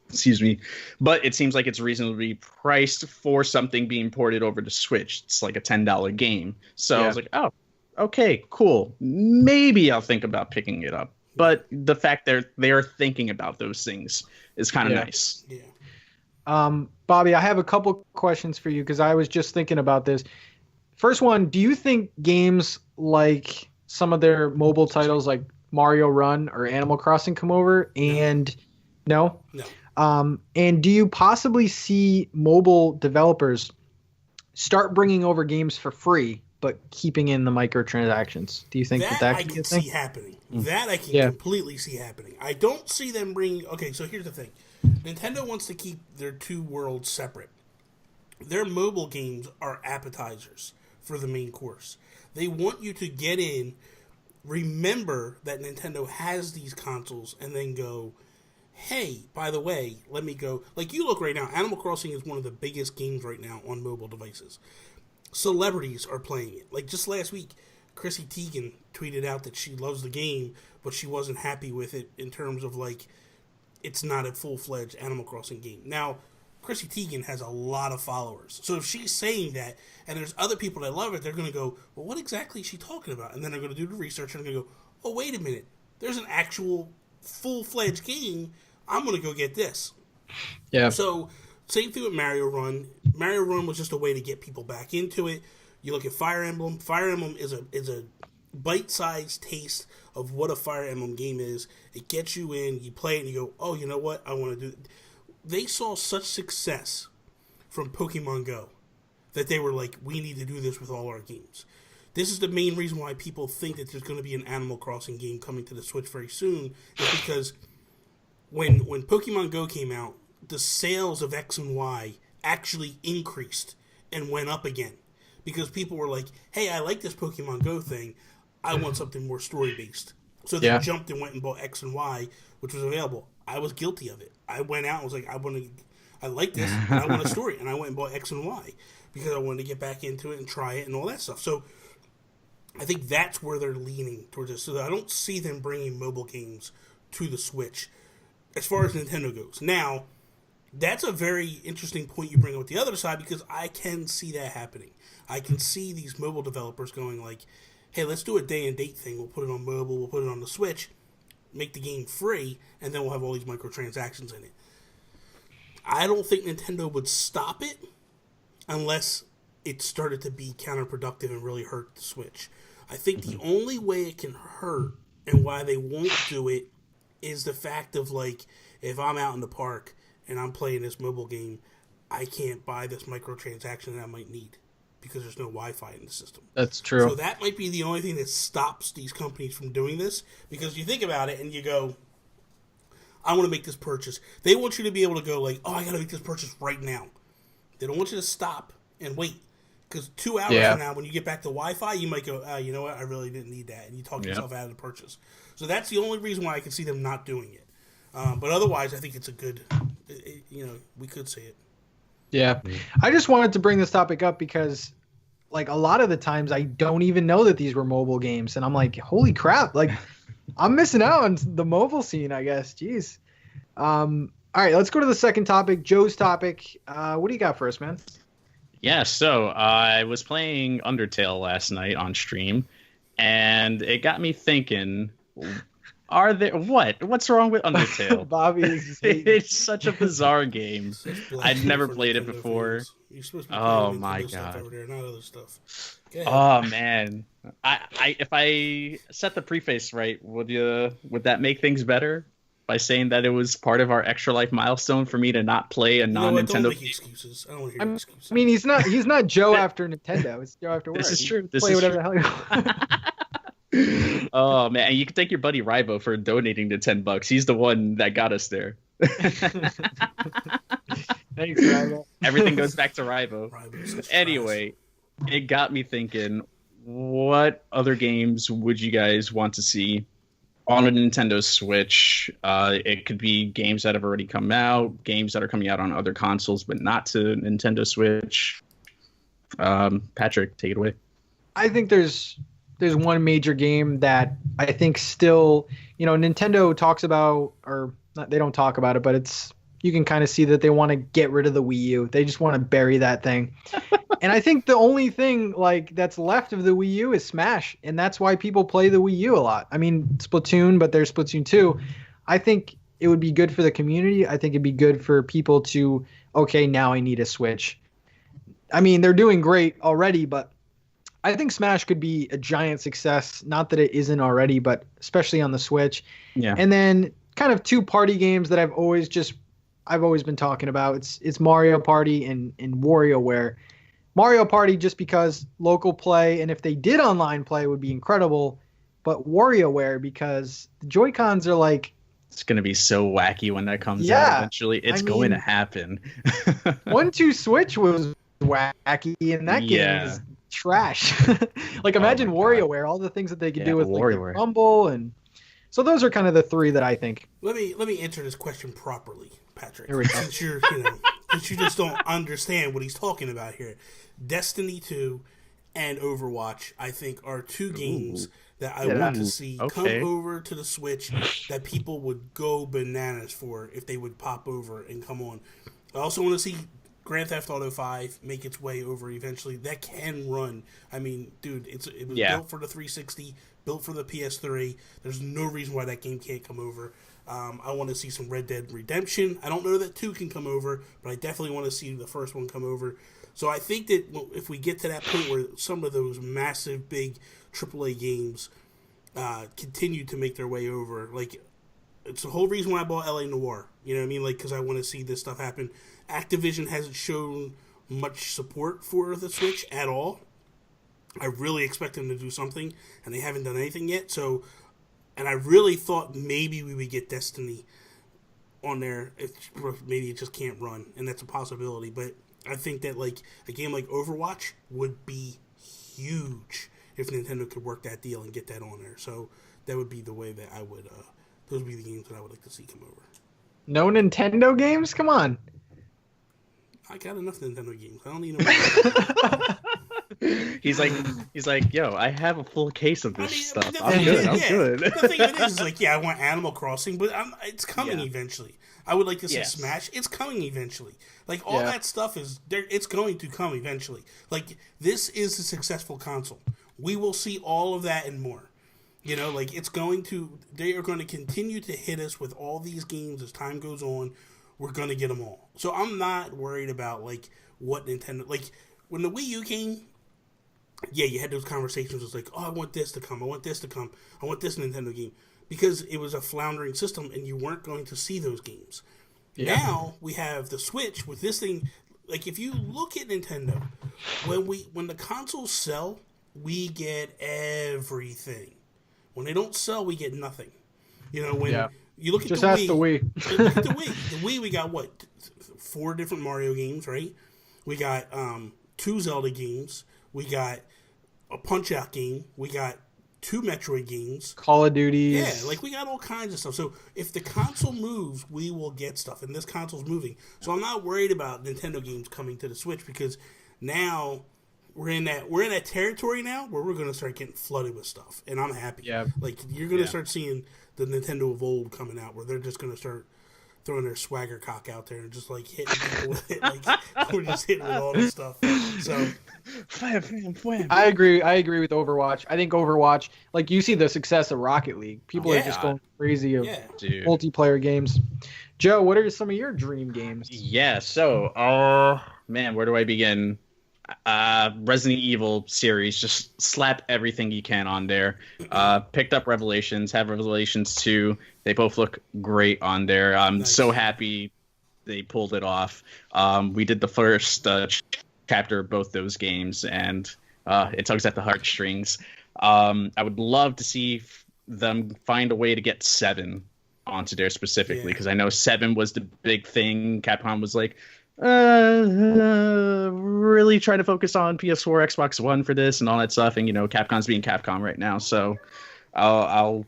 excuse me, but it seems like it's reasonably priced for something being ported over to Switch. It's like a $10 game. So I was like, oh, okay, cool. Maybe I'll think about picking it up. But the fact they're thinking about those things is kind of nice. Bobby, I have a couple questions for you because I was just thinking about this. First one, do you think games like some of their mobile titles like Mario Run or Animal Crossing come over? And no? And do you possibly see mobile developers start bringing over games for free but keeping in the microtransactions? Do you think that could be a thing? See happening. That I can completely see happening. I don't see them bringing... Okay, so here's the thing. Nintendo wants to keep their two worlds separate. Their mobile games are appetizers for the main course. They want you to get in, remember that Nintendo has these consoles, and then go, hey, by the way, let me go... Like, you look right now, Animal Crossing is one of the biggest games right now on mobile devices. Celebrities are playing it. Like, just last week, Chrissy Teigen tweeted out that she loves the game, but she wasn't happy with it in terms of, like, it's not a full-fledged Animal Crossing game. Now, Chrissy Teigen has a lot of followers. So if she's saying that, and there's other people that love it, they're going to go, well, what exactly is she talking about? And then they're going to do the research, and they're going to go, oh, wait a minute. There's an actual full-fledged game. I'm going to go get this. Yeah. So... Same thing with Mario Run. Mario Run was just a way to get people back into it. You look at Fire Emblem. Fire Emblem is a bite-sized taste of what a Fire Emblem game is. It gets you in, you play it, and you go, oh, you know what? I want to do it. they saw such success from Pokemon Go that they were like, we need to do this with all our games. This is the main reason why people think that there's going to be an Animal Crossing game coming to the Switch very soon, is because when Pokemon Go came out, the sales of X and Y actually increased and went up again. Because people were like, hey, I like this Pokemon Go thing. I want something more story-based. So they jumped and went and bought X and Y, which was available. I was guilty of it. I went out and was like, I like this, but I want a story. And I went and bought X and Y because I wanted to get back into it and try it and all that stuff. So I think that's where they're leaning towards this. So I don't see them bringing mobile games to the Switch as far as Nintendo goes. Now, that's a very interesting point you bring up with the other side, because I can see that happening. I can see these mobile developers going like, hey, let's do a day and date thing. We'll put it on mobile, we'll put it on the Switch, make the game free, and then we'll have all these microtransactions in it. I don't think Nintendo would stop it unless it started to be counterproductive and really hurt the Switch. I think the only way it can hurt and why they won't do it is the fact of, like, if I'm out in the park and I'm playing this mobile game, I can't buy this microtransaction that I might need because there's no Wi-Fi in the system. That's true. So that might be the only thing that stops these companies from doing this, because you think about it and you go, I want to make this purchase. They want you to be able to go like, oh, I got to make this purchase right now. They don't want you to stop and wait, because 2 hours from now, when you get back to Wi-Fi, you might go, you know what, I really didn't need that, and you talk yourself out of the purchase. So that's the only reason why I can see them not doing it. But otherwise, I think it's a good, we could say it. Yeah. I just wanted to bring this topic up because, like, a lot of the times I don't even know that these were mobile games. And I'm like, holy crap. Like, I'm missing out on the mobile scene, I guess. Jeez. All right, let's go to the second topic, Joe's topic. What do you got for us, man? Yeah, so I was playing Undertale last night on stream, and it got me thinking, what's wrong with Undertale? Bobby is it's such a bizarre game. I'd never played it before. You're supposed to be oh my god! stuff over there, not other stuff. Oh man, if I set the preface right, would that make things better by saying that it was part of our extra life milestone for me to not play a non-Nintendo? Don't make excuses. I don't want to hear excuses. I mean, he's not Joe after Nintendo. It's Joe after work. This is true. Play whatever the hell you want. Oh man, and you can thank your buddy Rybo for donating the $10. He's the one that got us there. Thanks, Rybo. Everything goes back to Rybo. Anyway, it got me thinking, what other games would you guys want to see on a Nintendo Switch? It could be games that have already come out, games that are coming out on other consoles, but not to Nintendo Switch. Patrick, take it away. I think there's one major game that I think still, Nintendo talks about, or not, they don't talk about it, but you can kind of see that they want to get rid of the Wii U. They just want to bury that thing. And I think the only thing that's left of the Wii U is Smash, and that's why people play the Wii U a lot. I mean, Splatoon, but there's Splatoon 2. I think it would be good for the community. I think it'd be good for people to, okay, now I need a Switch. I mean, they're doing great already, but I think Smash could be a giant success. Not that it isn't already, but especially on the Switch. Yeah. And then kind of two party games that I've always been talking about. It's Mario Party and WarioWare. Mario Party just because local play, and if they did online play, would be incredible. But WarioWare because the Joy-Cons are like, it's going to be so wacky when that comes out eventually. It's going to happen. 1-2 Switch was wacky, and that game is trash. Like, imagine WarioWare, all the things that they could do with like the Rumble, and so those are kind of the three that I think. Let me answer this question properly, Patrick. Here we go. Since since you just don't understand what he's talking about here. Destiny 2 and Overwatch, I think, are two games that I want to see come over to the Switch that people would go bananas for if they would pop over and come on. I also want to see Grand Theft Auto 5 make its way over eventually. That can run. I mean, dude, it was built for the 360, built for the PS3. There's no reason why that game can't come over. I want to see some Red Dead Redemption. I don't know that 2 can come over, but I definitely want to see the first one come over. So I think that if we get to that point where some of those massive, big AAA games continue to make their way over, like it's the whole reason why I bought LA Noire. You know what I mean? Like, because I want to see this stuff happen. Activision hasn't shown much support for the Switch at all. I really expect them to do something, and they haven't done anything yet. So, and I really thought maybe we would get Destiny on there. Maybe it just can't run, and that's a possibility. But I think that like a game like Overwatch would be huge if Nintendo could work that deal and get that on there. So that would be the way that I would. Those would be the games that I would like to see come over. No Nintendo games? Come on. I got enough Nintendo games. I don't need no more. He's like, yo, I have a full case of this stuff. I'm good. The thing of it is like, yeah, I want Animal Crossing, but it's coming eventually. I would like to see Smash. It's coming eventually. Like, all that stuff is there. It's going to come eventually. Like, this is a successful console. We will see all of that and more. You know, like, it's going to... They are going to continue to hit us with all these games as time goes on. We're going to get them all. So I'm not worried about, like, what Nintendo... Like, when the Wii U came... Yeah, you had those conversations. It's like, oh, I want this to come. I want this to come. I want this Nintendo game. Because it was a floundering system and you weren't going to see those games. Yeah. Now, we have the Switch with this thing. Like, if you look at Nintendo, when the consoles sell, we get everything. When they don't sell, we get nothing. You know, when you look at just the ask Wii. The Wii. Look at the Wii. The Wii, we got, what, 4 different Mario games, right? We got 2 Zelda games. We got a Punch-Out game. We got 2 Metroid games. Call of Duty. Yeah, like we got all kinds of stuff. So if the console moves, we will get stuff. And this console's moving. So I'm not worried about Nintendo games coming to the Switch because now we're in that territory now where we're going to start getting flooded with stuff. And I'm happy. Yeah. Like you're going to start seeing the Nintendo of old coming out where they're just going to start throwing their swagger cock out there and just like hitting people with it. Like we're just hitting with all this stuff. So I agree with Overwatch. I think Overwatch, like you see the success of Rocket League. People are just going crazy of multiplayer games. Joe, what are some of your dream games? Yeah, so man, where do I begin? Resident Evil series, just slap everything you can on there. Picked up Revelations, have Revelations 2. They both look great on there. I'm so happy they pulled it off. We did the first chapter of both those games, and it tugs at the heartstrings. I would love to see them find a way to get 7 onto there specifically, because I know 7 was the big thing. Capcom was like, really trying to focus on PS4, Xbox One for this and all that stuff, and you know Capcom's being Capcom right now, so I'll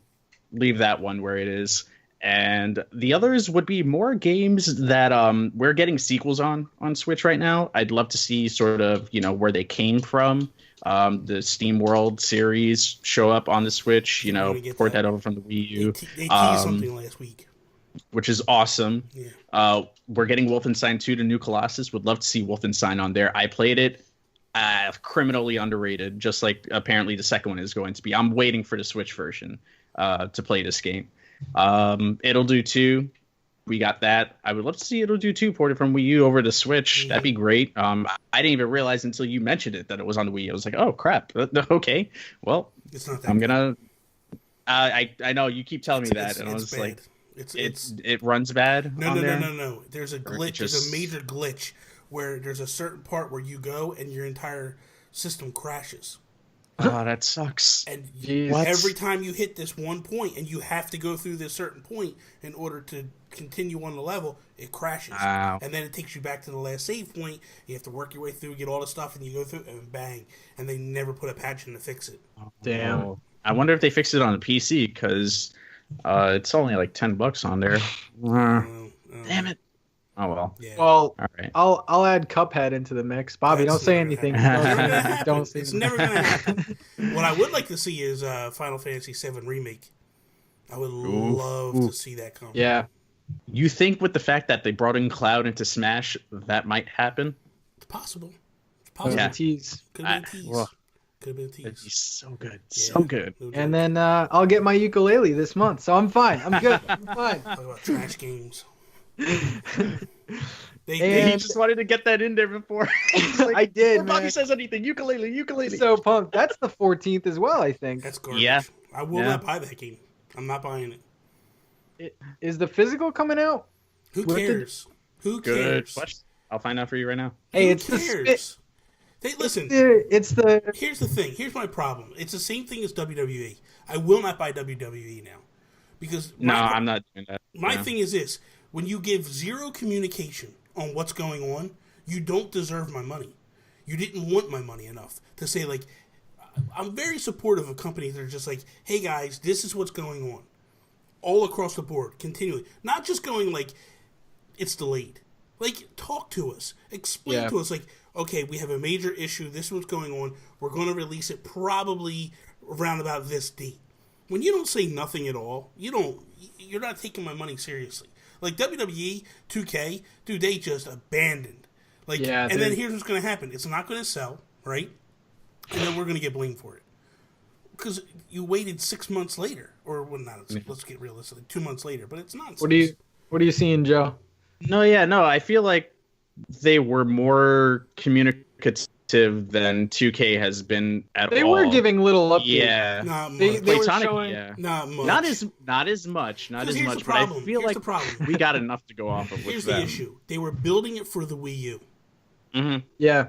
leave that one where it is. And the others would be more games that we're getting sequels on Switch right now. I'd love to see sort of, you know, where they came from. The Steam World series show up on the Switch, you know, port that over from the Wii U. They teased something last week, which is awesome. Yeah. We're getting Wolfenstein 2 to New Colossus. Would love to see Wolfenstein on there. I played it. Criminally underrated, just like apparently the second one is going to be. I'm waiting for the Switch version to play this game. It'll do 2. We got that. I would love to see It'll do 2 ported from Wii U over to Switch. That'd be great. I didn't even realize until you mentioned it that it was on the Wii. I was like, oh crap. Okay. Well, it's not that I'm gonna. I know you keep telling me that, and I was like, it runs bad. No. There's a glitch. There's a major glitch where there's a certain part where you go and your entire system crashes. Oh, that sucks. And every time you hit this one point, and you have to go through this certain point in order to continue on the level, it crashes. Wow. And then it takes you back to the last save point. You have to work your way through, get all the stuff, and you go through, and bang. And they never put a patch in to fix it. Oh, damn. I wonder if they fixed it on the PC, because it's only like $10 on there. Damn it. Oh well. Yeah. Well, all right. I'll add Cuphead into the mix. Bobby, don't say anything. Don't say it's never gonna happen. What I would like to see is Final Fantasy VII Remake. I would love to see that come. Yeah. You think with the fact that they brought in Cloud into Smash, that might happen? It's possible. Could have been a tease. Could have been a tease. Could have been a tease. It'd be so good. Yeah. So good. No and then I'll get my ukulele this month, so I'm fine. I'm good. I'm fine. Talk about trash games. They just wanted to get that in there before. Like, I did. Before Bobby says anything, ukulele. So pumped. That's the 14th as well, I think. That's garbage. Yeah. I will not buy that game. I'm not buying it. Is the physical coming out? Who cares? Who Good cares? question. I'll find out for you right now. Hey, Who it's cares? Listen. It's the. Here's the thing. Here's my problem. It's the same thing as WWE. I will not buy WWE now because I'm not doing that. My thing is this: when you give zero communication on what's going on, you don't deserve my money. You didn't want my money enough to say, like, I'm very supportive of companies that are just like, hey guys, this is what's going on. All across the board, continually. Not just going like, it's delayed. Like, talk to us. Explain to us, like, okay, we have a major issue. This is what's going on. We're going to release it probably around about this date. When you don't say nothing at all, you're not taking my money seriously. Like WWE, 2K, dude, they just abandoned. Like, and then here's what's going to happen. It's not going to sell, right? And then we're going to get blamed for it. Because you waited 6 months later. Or, well, let's get realistic, 2 months later. But it's nonsense. What are you seeing, Joe? No, I feel like they were more communicative than 2K has been at all. They were giving little updates. Yeah. Not much. They were showing, not much. Not as much. But I feel here's like the problem. we got enough to go off of with Here's them. the issue. They were building it for the Wii U. Mm-hmm. Yeah.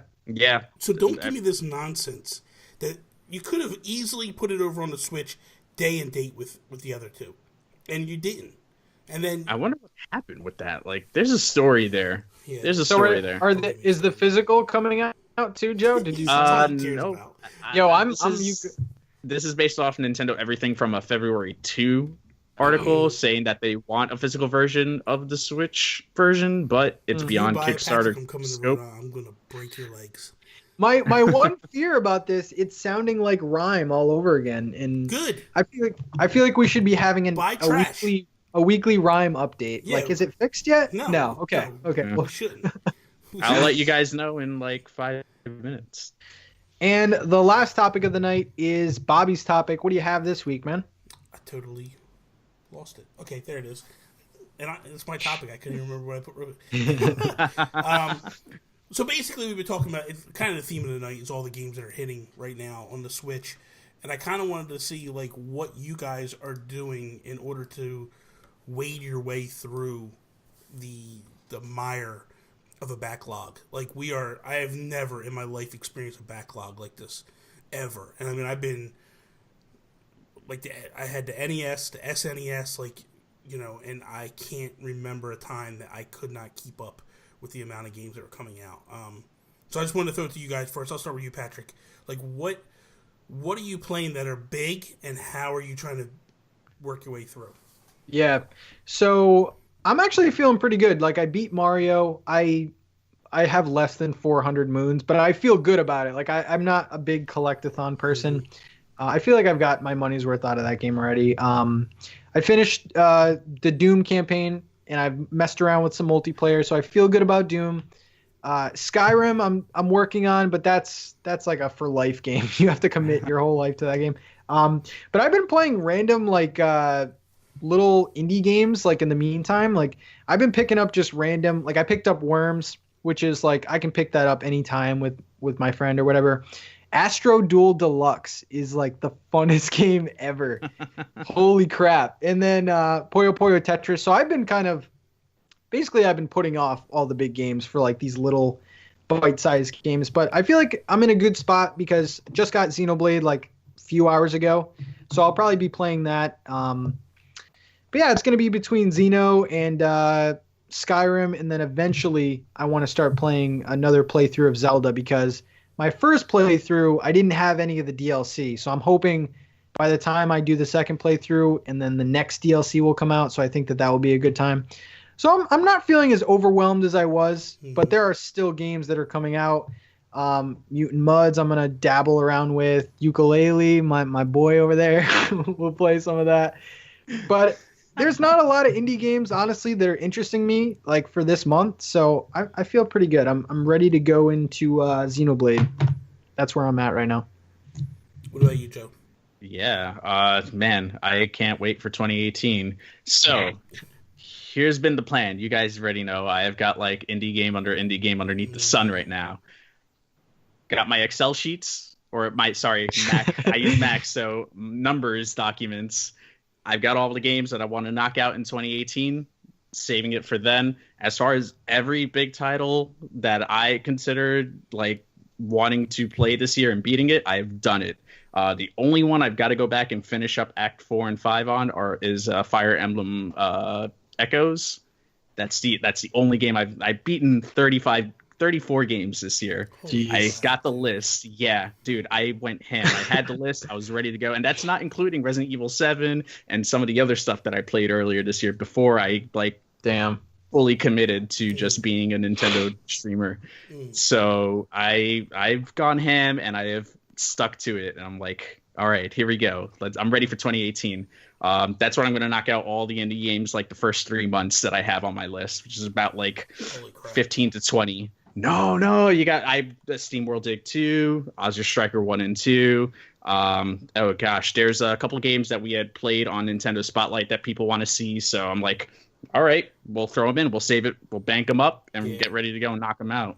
So don't give me this nonsense that you could have easily put it over on the Switch day and date with the other two. And you didn't. And then I wonder what happened with that. Like, there's a story there. Yeah. There's a story there. Is the physical coming out too, Joe? Did you? No. Yo, This is based off Nintendo Everything from a February 2 article saying that they want a physical version of the Switch version, but it's beyond Kickstarter scope. I'm gonna break your legs. My one fear about this, it's sounding like Rhyme all over again. And good. I feel like we should be having a weekly Rhyme update. Yeah. Like, is it fixed yet? No. Okay. No. Okay. Yeah. Well, Shouldn't. I'll let you guys know in like 5 minutes. And the last topic of the night is Bobby's topic. What do you have this week, man? I totally lost it. Okay, there it is. And it's my topic. I couldn't even remember what I put. So basically, we've been talking about it's kind of the theme of the night is all the games that are hitting right now on the Switch, and I kind of wanted to see like what you guys are doing in order to wade your way through the mire of a backlog. Like I have never in my life experienced a backlog like this ever. And I mean, I've been like I had the NES, the SNES, like, you know, and I can't remember a time that I could not keep up with the amount of games that were coming out. So I just wanted to throw it to you guys first. I'll start with you, Patrick. Like, what are you playing that are big, and how are you trying to work your way through? Yeah, so I'm actually feeling pretty good. Like, I beat Mario. I have less than 400 moons, but I feel good about it. Like, I'm not a big collectathon person. Mm-hmm. I feel like I've got my money's worth out of that game already. I finished the Doom campaign, and I've messed around with some multiplayer, so I feel good about Doom. Skyrim, I'm working on, but that's like a for life game. You have to commit your whole life to that game. But I've been playing random like little indie games like in the meantime. Like I've been picking up just random. Like I picked up Worms, which is like I can pick that up anytime with my friend or whatever. Astro Duel Deluxe is like the funnest game ever. Holy crap. And then Puyo Puyo Tetris. So I've been putting off all the big games for like these little bite-sized games. But I feel like I'm in a good spot because I just got Xenoblade like a few hours ago. So I'll probably be playing that. But yeah, it's going to be between Xeno and Skyrim. And then eventually I want to start playing another playthrough of Zelda because my first playthrough, I didn't have any of the DLC. So I'm hoping by the time I do the second playthrough and then the next DLC will come out. So I think that will be a good time. So I'm not feeling as overwhelmed as I was, but there are still games that are coming out. Mutant Mudds I'm going to dabble around with. Ukulele, my boy over there, we'll play some of that. But there's not a lot of indie games, honestly, that are interesting me like for this month. So I feel pretty good. I'm ready to go into Xenoblade. That's where I'm at right now. What about you, Joe? Yeah, man, I can't wait for 2018. So here's been the plan. You guys already know I have got like indie game underneath the sun right now. Got my Excel sheets Mac. I use Mac, so numbers documents. I've got all the games that I want to knock out in 2018, saving it for then. As far as every big title that I considered like wanting to play this year and beating it, I've done it. The only one I've got to go back and finish up Act 4 and 5 on is Fire Emblem Echoes. That's the only game I've beaten 34 games this year. Jeez. I got the list. Yeah, dude, I went ham. I had the list. I was ready to go. And that's not including Resident Evil 7 and some of the other stuff that I played earlier this year before I fully committed to just being a Nintendo streamer. So I've gone ham and I have stuck to it. And I'm like, all right, here we go. I'm ready for 2018. That's when I'm going to knock out all the indie games like the first 3 months that I have on my list, which is about like 15 to 20. No, you got Steam World Dig 2, Ozzy Striker 1 and 2. Oh gosh, there's a couple games that we had played on Nintendo Spotlight that people want to see. So I'm like, all right, we'll throw them in, we'll save it, we'll bank them up, and get ready to go and knock them out.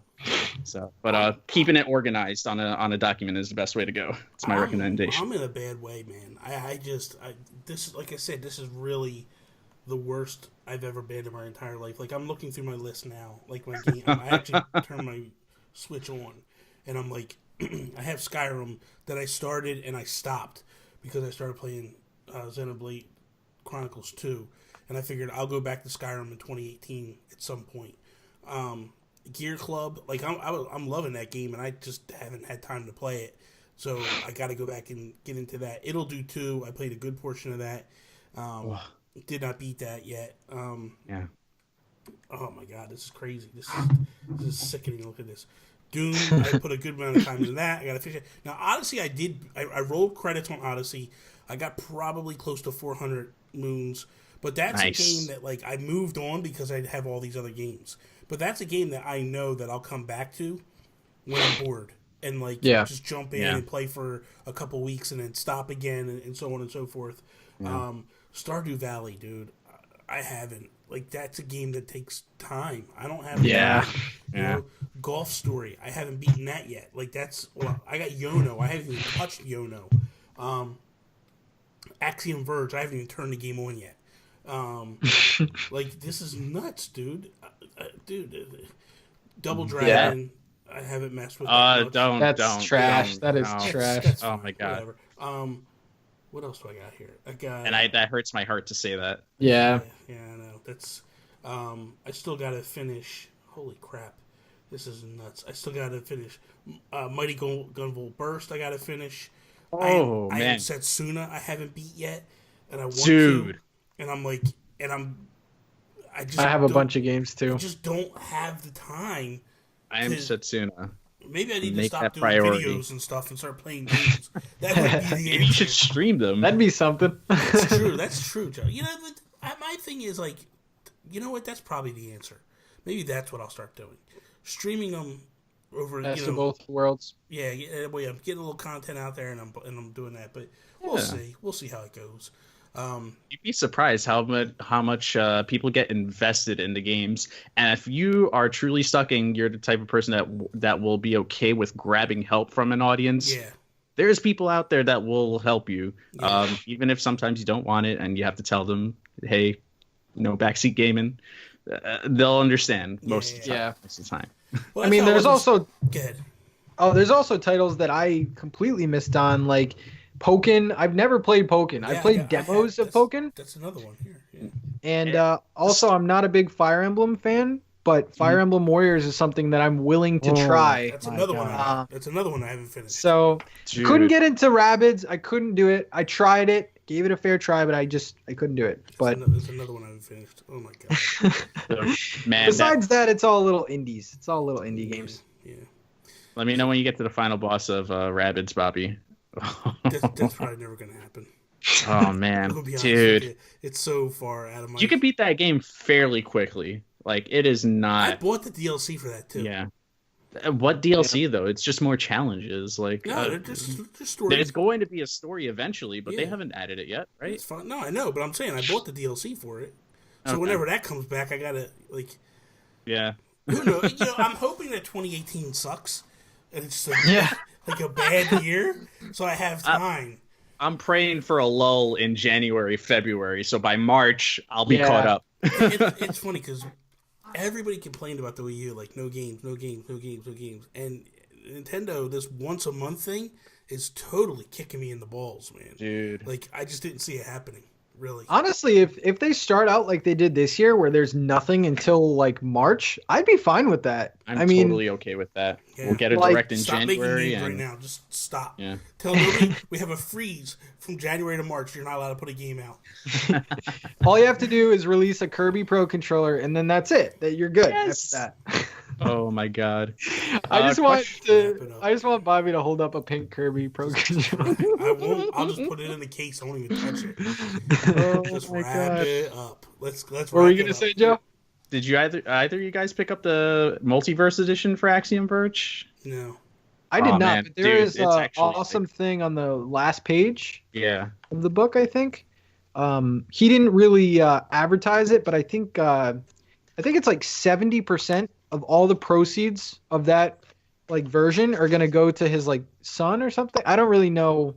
So, but keeping it organized on a document is the best way to go. It's my recommendation. I'm in a bad way, man. This like I said, this is really the worst I've ever been in my entire life. Like, I'm looking through my list now, like my game. I actually turned my Switch on, and I'm like, I have Skyrim that I started and I stopped because I started playing Xenoblade Chronicles 2, and I figured I'll go back to Skyrim in 2018 at some point. Gear Club, like I'm loving that game, and I just haven't had time to play it, so I got to go back and get into that. It'll Do too. I played a good portion of that. Did not beat that yet. Yeah. Oh my god, this is crazy. This is sickening. Look at this. Doom, I put a good amount of time into that. I got to finish it. Now, Odyssey, I rolled credits on Odyssey. I got probably close to 400 moons, but that's a game that like I moved on because I have all these other games. But that's a game that I know that I'll come back to when I'm bored and like just jump in and play for a couple weeks and then stop again and so on and so forth. Yeah. Stardew Valley, dude, I haven't. Like, that's a game that takes time. I don't have time. You know, Golf Story, I haven't beaten that yet. Like, I got Yono. I haven't even touched Yono. Axiom Verge, I haven't even turned the game on yet. Like, this is nuts, dude. Double Dragon, I haven't messed with that much. That's trash. That is trash. That's oh my god. Whatever. What else do I got here? That hurts my heart to say that. Yeah, I know. That's I still gotta finish. Holy crap, this is nuts. I still gotta finish Mighty Gunvolt Burst. I gotta finish. Oh I man, have Setsuna. I haven't beat yet, and I want to. And I'm like, I have a bunch of games too. I just don't have the time. I am Setsuna. Maybe I need to stop doing videos and stuff and start playing games. That would be the answer. You should stream them. That'd be something. That's true, Joe. You know, my thing is like, you know what? That's probably the answer. Maybe that's what I'll start doing. Streaming them over, Best of both worlds. Yeah, I'm getting a little content out there, and I'm doing that. But we'll see. We'll see how it goes. You'd be surprised how much people get invested in the games, and if you are truly stuck and you're the type of person that will be okay with grabbing help from an audience, there's people out there that will help you, even if sometimes you don't want it and you have to tell them, hey, backseat gaming. They'll understand most of the time. Well, I mean, there's also titles that I completely missed on, like Pokken. I've never played Pokken. I played demos of Pokken. That's another one here. Yeah. And also, I'm not a big Fire Emblem fan, but Fire Emblem Warriors is something that I'm willing to try. That's another one. That's another one I haven't finished. So, couldn't get into Rabbids. I couldn't do it. I tried it, gave it a fair try, but I couldn't do it. But that's another one I haven't finished. Oh my god. Man, besides that, it's all little indies. It's all little indie games. Yeah. Let me know when you get to the final boss of Rabbids, Bobby. That's probably never gonna happen. Oh man, dude, it's so far out of my. You can beat that game fairly quickly. Like, it is not. I bought the DLC for that too. Yeah. What DLC though? It's just more challenges. Like, no, just story. There's going to be a story eventually, but they haven't added it yet, right? It's fine. No, I know, but I'm saying I bought the DLC for it. So whenever that comes back, I gotta like. Yeah. Who knows? I'm hoping that 2018 sucks, and it's like a bad year, so I have time. I'm praying for a lull in January, February, so by March I'll be caught up. It's funny because everybody complained about the Wii U, like no games, no games, no games, no games, and Nintendo, this once a month thing is totally kicking me in the balls, man. Dude. Like I just didn't see it happening. Really. Honestly, if they start out like they did this year, where there's nothing until like March, I'd be fine with that. I mean, totally okay with that. Yeah. We'll get a direct in stop January. Making games right now. Just stop. Yeah. Tell nobody we have a freeze from January to March. You're not allowed to put a game out. All you have to do is release a Kirby Pro controller, and then that's it. That you're good Yes. after that. Oh my god. I just want Bobby to hold up a pink Kirby Pro controller. I won't. I'll just put it in the case. I won't even touch it. Just wrap it up. Let's. What were you gonna say, Joe? Did you either of you guys pick up the Multiverse edition for Axiom Verge? No. I did not. Man. But there is Dude, an awesome thing on the last page. Yeah. Of the book, I think. He didn't really advertise it, but I think it's like 70% of all the proceeds of that like version are gonna go to his like son or something. I don't really know.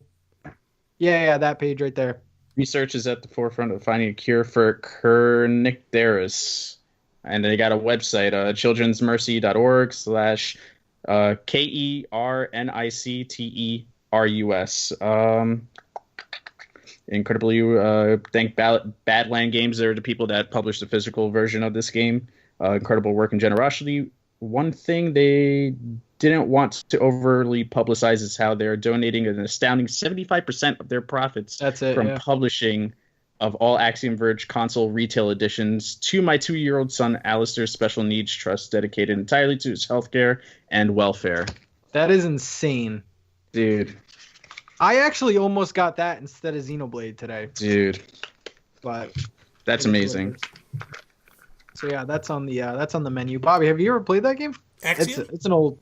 Yeah, that page right there. Research is at the forefront of finding a cure for kernicterus. And they got a website, children'smercy.org/KERNICTERUS. Incredibly, thank Badland Games. They're the people that published the physical version of this game. Incredible work and generosity. One thing they didn't want to overly publicize is how they're donating an astounding 75% of their profits from publishing of all Axiom Verge console retail editions to my 2-year-old son Alistair's Special Needs Trust, dedicated entirely to his healthcare and welfare. That is insane. Dude. I actually almost got that instead of Xenoblade today. Dude. But that's amazing. So yeah, that's on the menu. Bobby, have you ever played that game? Axiom? It's an older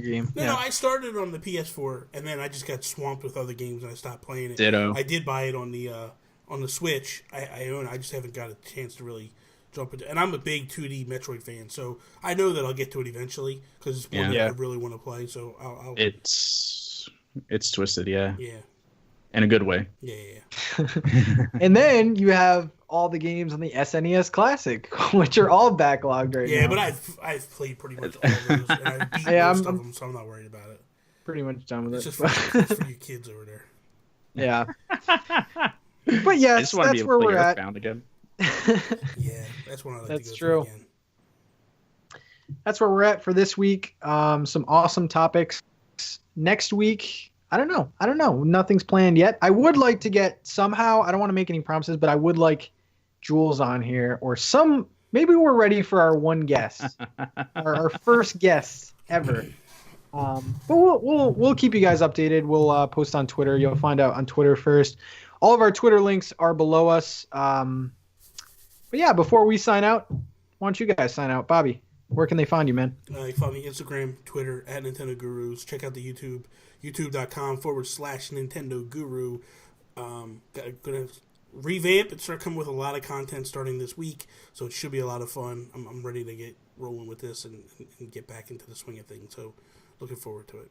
game. No, I started on the PS4 and then I just got swamped with other games and I stopped playing it. Ditto. I did buy it on the Switch. I own it. I just haven't got a chance to really jump into it. And I'm a big 2D Metroid fan, so I know that I'll get to it eventually because it's one that I really want to play. So I'll It's twisted, yeah. Yeah. In a good way. Yeah. And then you have all the games on the SNES Classic, which are all backlogged right now. Yeah, but I've played pretty much all of those, and I beat most of them, so I'm not worried about it. Pretty much done with it's it. Just for you kids over there. Yeah. But yes, that's where we're at. Again. Yeah, that's one I like that's to go true. again. That's where we're at for this week. Some awesome topics. Next week, I don't know. Nothing's planned yet. I would like to get somehow, I don't want to make any promises, but I would like Jules on here or maybe we're ready for our one guest, our first guest ever. But we'll keep you guys updated. We'll post on Twitter. You'll find out on Twitter first. All of our Twitter links are below us. But yeah, before we sign out, why don't you guys sign out? Bobby, where can they find you, man? You can find me Instagram, Twitter, at Nintendo Gurus. Check out the YouTube, youtube.com/Nintendo Guru. Gonna revamp and start coming with a lot of content starting this week, so it should be a lot of fun. I'm ready to get rolling with this and get back into the swing of things, so looking forward to it.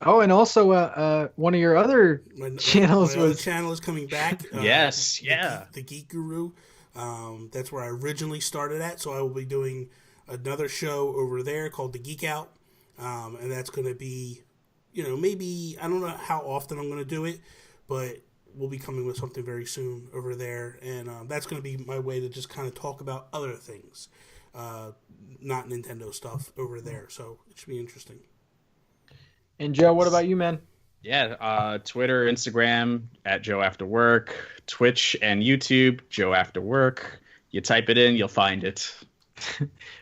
Oh, and also one of your other channels my other channel is coming back. Yes, yeah. The Geek Guru. That's where I originally started at, so I will be doing another show over there called The Geek Out, and that's going to be, maybe, I don't know how often I'm going to do it, but we'll be coming with something very soon over there, and that's going to be my way to just kind of talk about other things, not Nintendo stuff over there, so it should be interesting. And Joe, what about you, man? Yeah, Twitter, Instagram, at Joe After Work, Twitch and YouTube, Joe After Work. You type it in, you'll find it.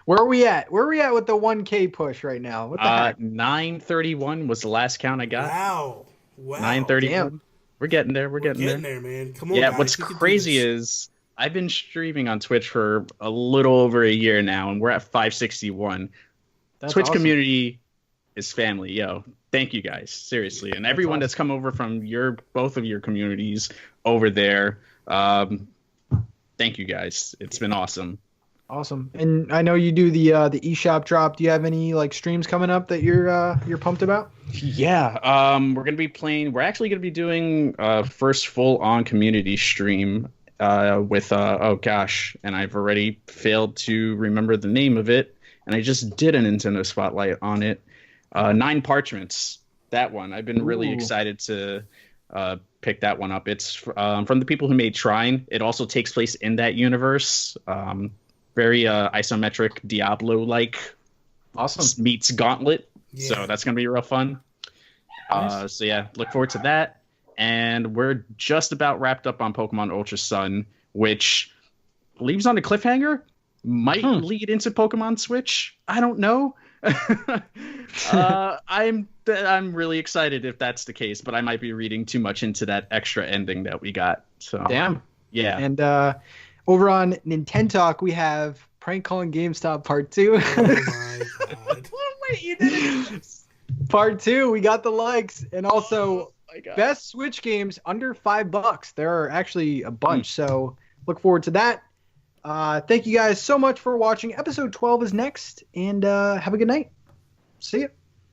Where are we at? Where are we at with the 1K push right now? What the heck? 931 was the last count I got. Wow. 931. We're getting there. We're getting there, man. Come on, yeah, guys. what's crazy is I've been streaming on Twitch for a little over a year now, and we're at 561. That's Twitch awesome. Community is family, yo. Thank you guys, seriously, and everyone that's come over from both of your communities over there. Thank you guys. It's been awesome. Awesome. And I know you do the eShop drop. Do you have any like streams coming up that you're pumped about? Yeah, we're actually gonna be doing first full on community stream with oh gosh, and I've already failed to remember the name of it, and I just did a Nintendo Spotlight on it. Nine Parchments, that one. I've been really excited to pick that one up. It's from the people who made Trine. It also takes place in that universe. Very isometric Diablo-like. Awesome. Meets Gauntlet. Yeah. So that's going to be real fun. Nice. So yeah, look forward to that. And we're just about wrapped up on Pokemon Ultra Sun, which leaves on a cliffhanger. Might lead into Pokemon Switch. I don't know. I'm really excited if that's the case, but I might be reading too much into that extra ending that we got. So Damn. Yeah. And over on NintenTalk, we have Prank Calling GameStop Part 2. Oh my god. Wait, you did it. Part 2, we got the likes. And also, Oh my God. best Switch games under $5. There are actually a bunch, so look forward to that. Thank you guys so much for watching. Episode 12 is next, and have a good night. See ya.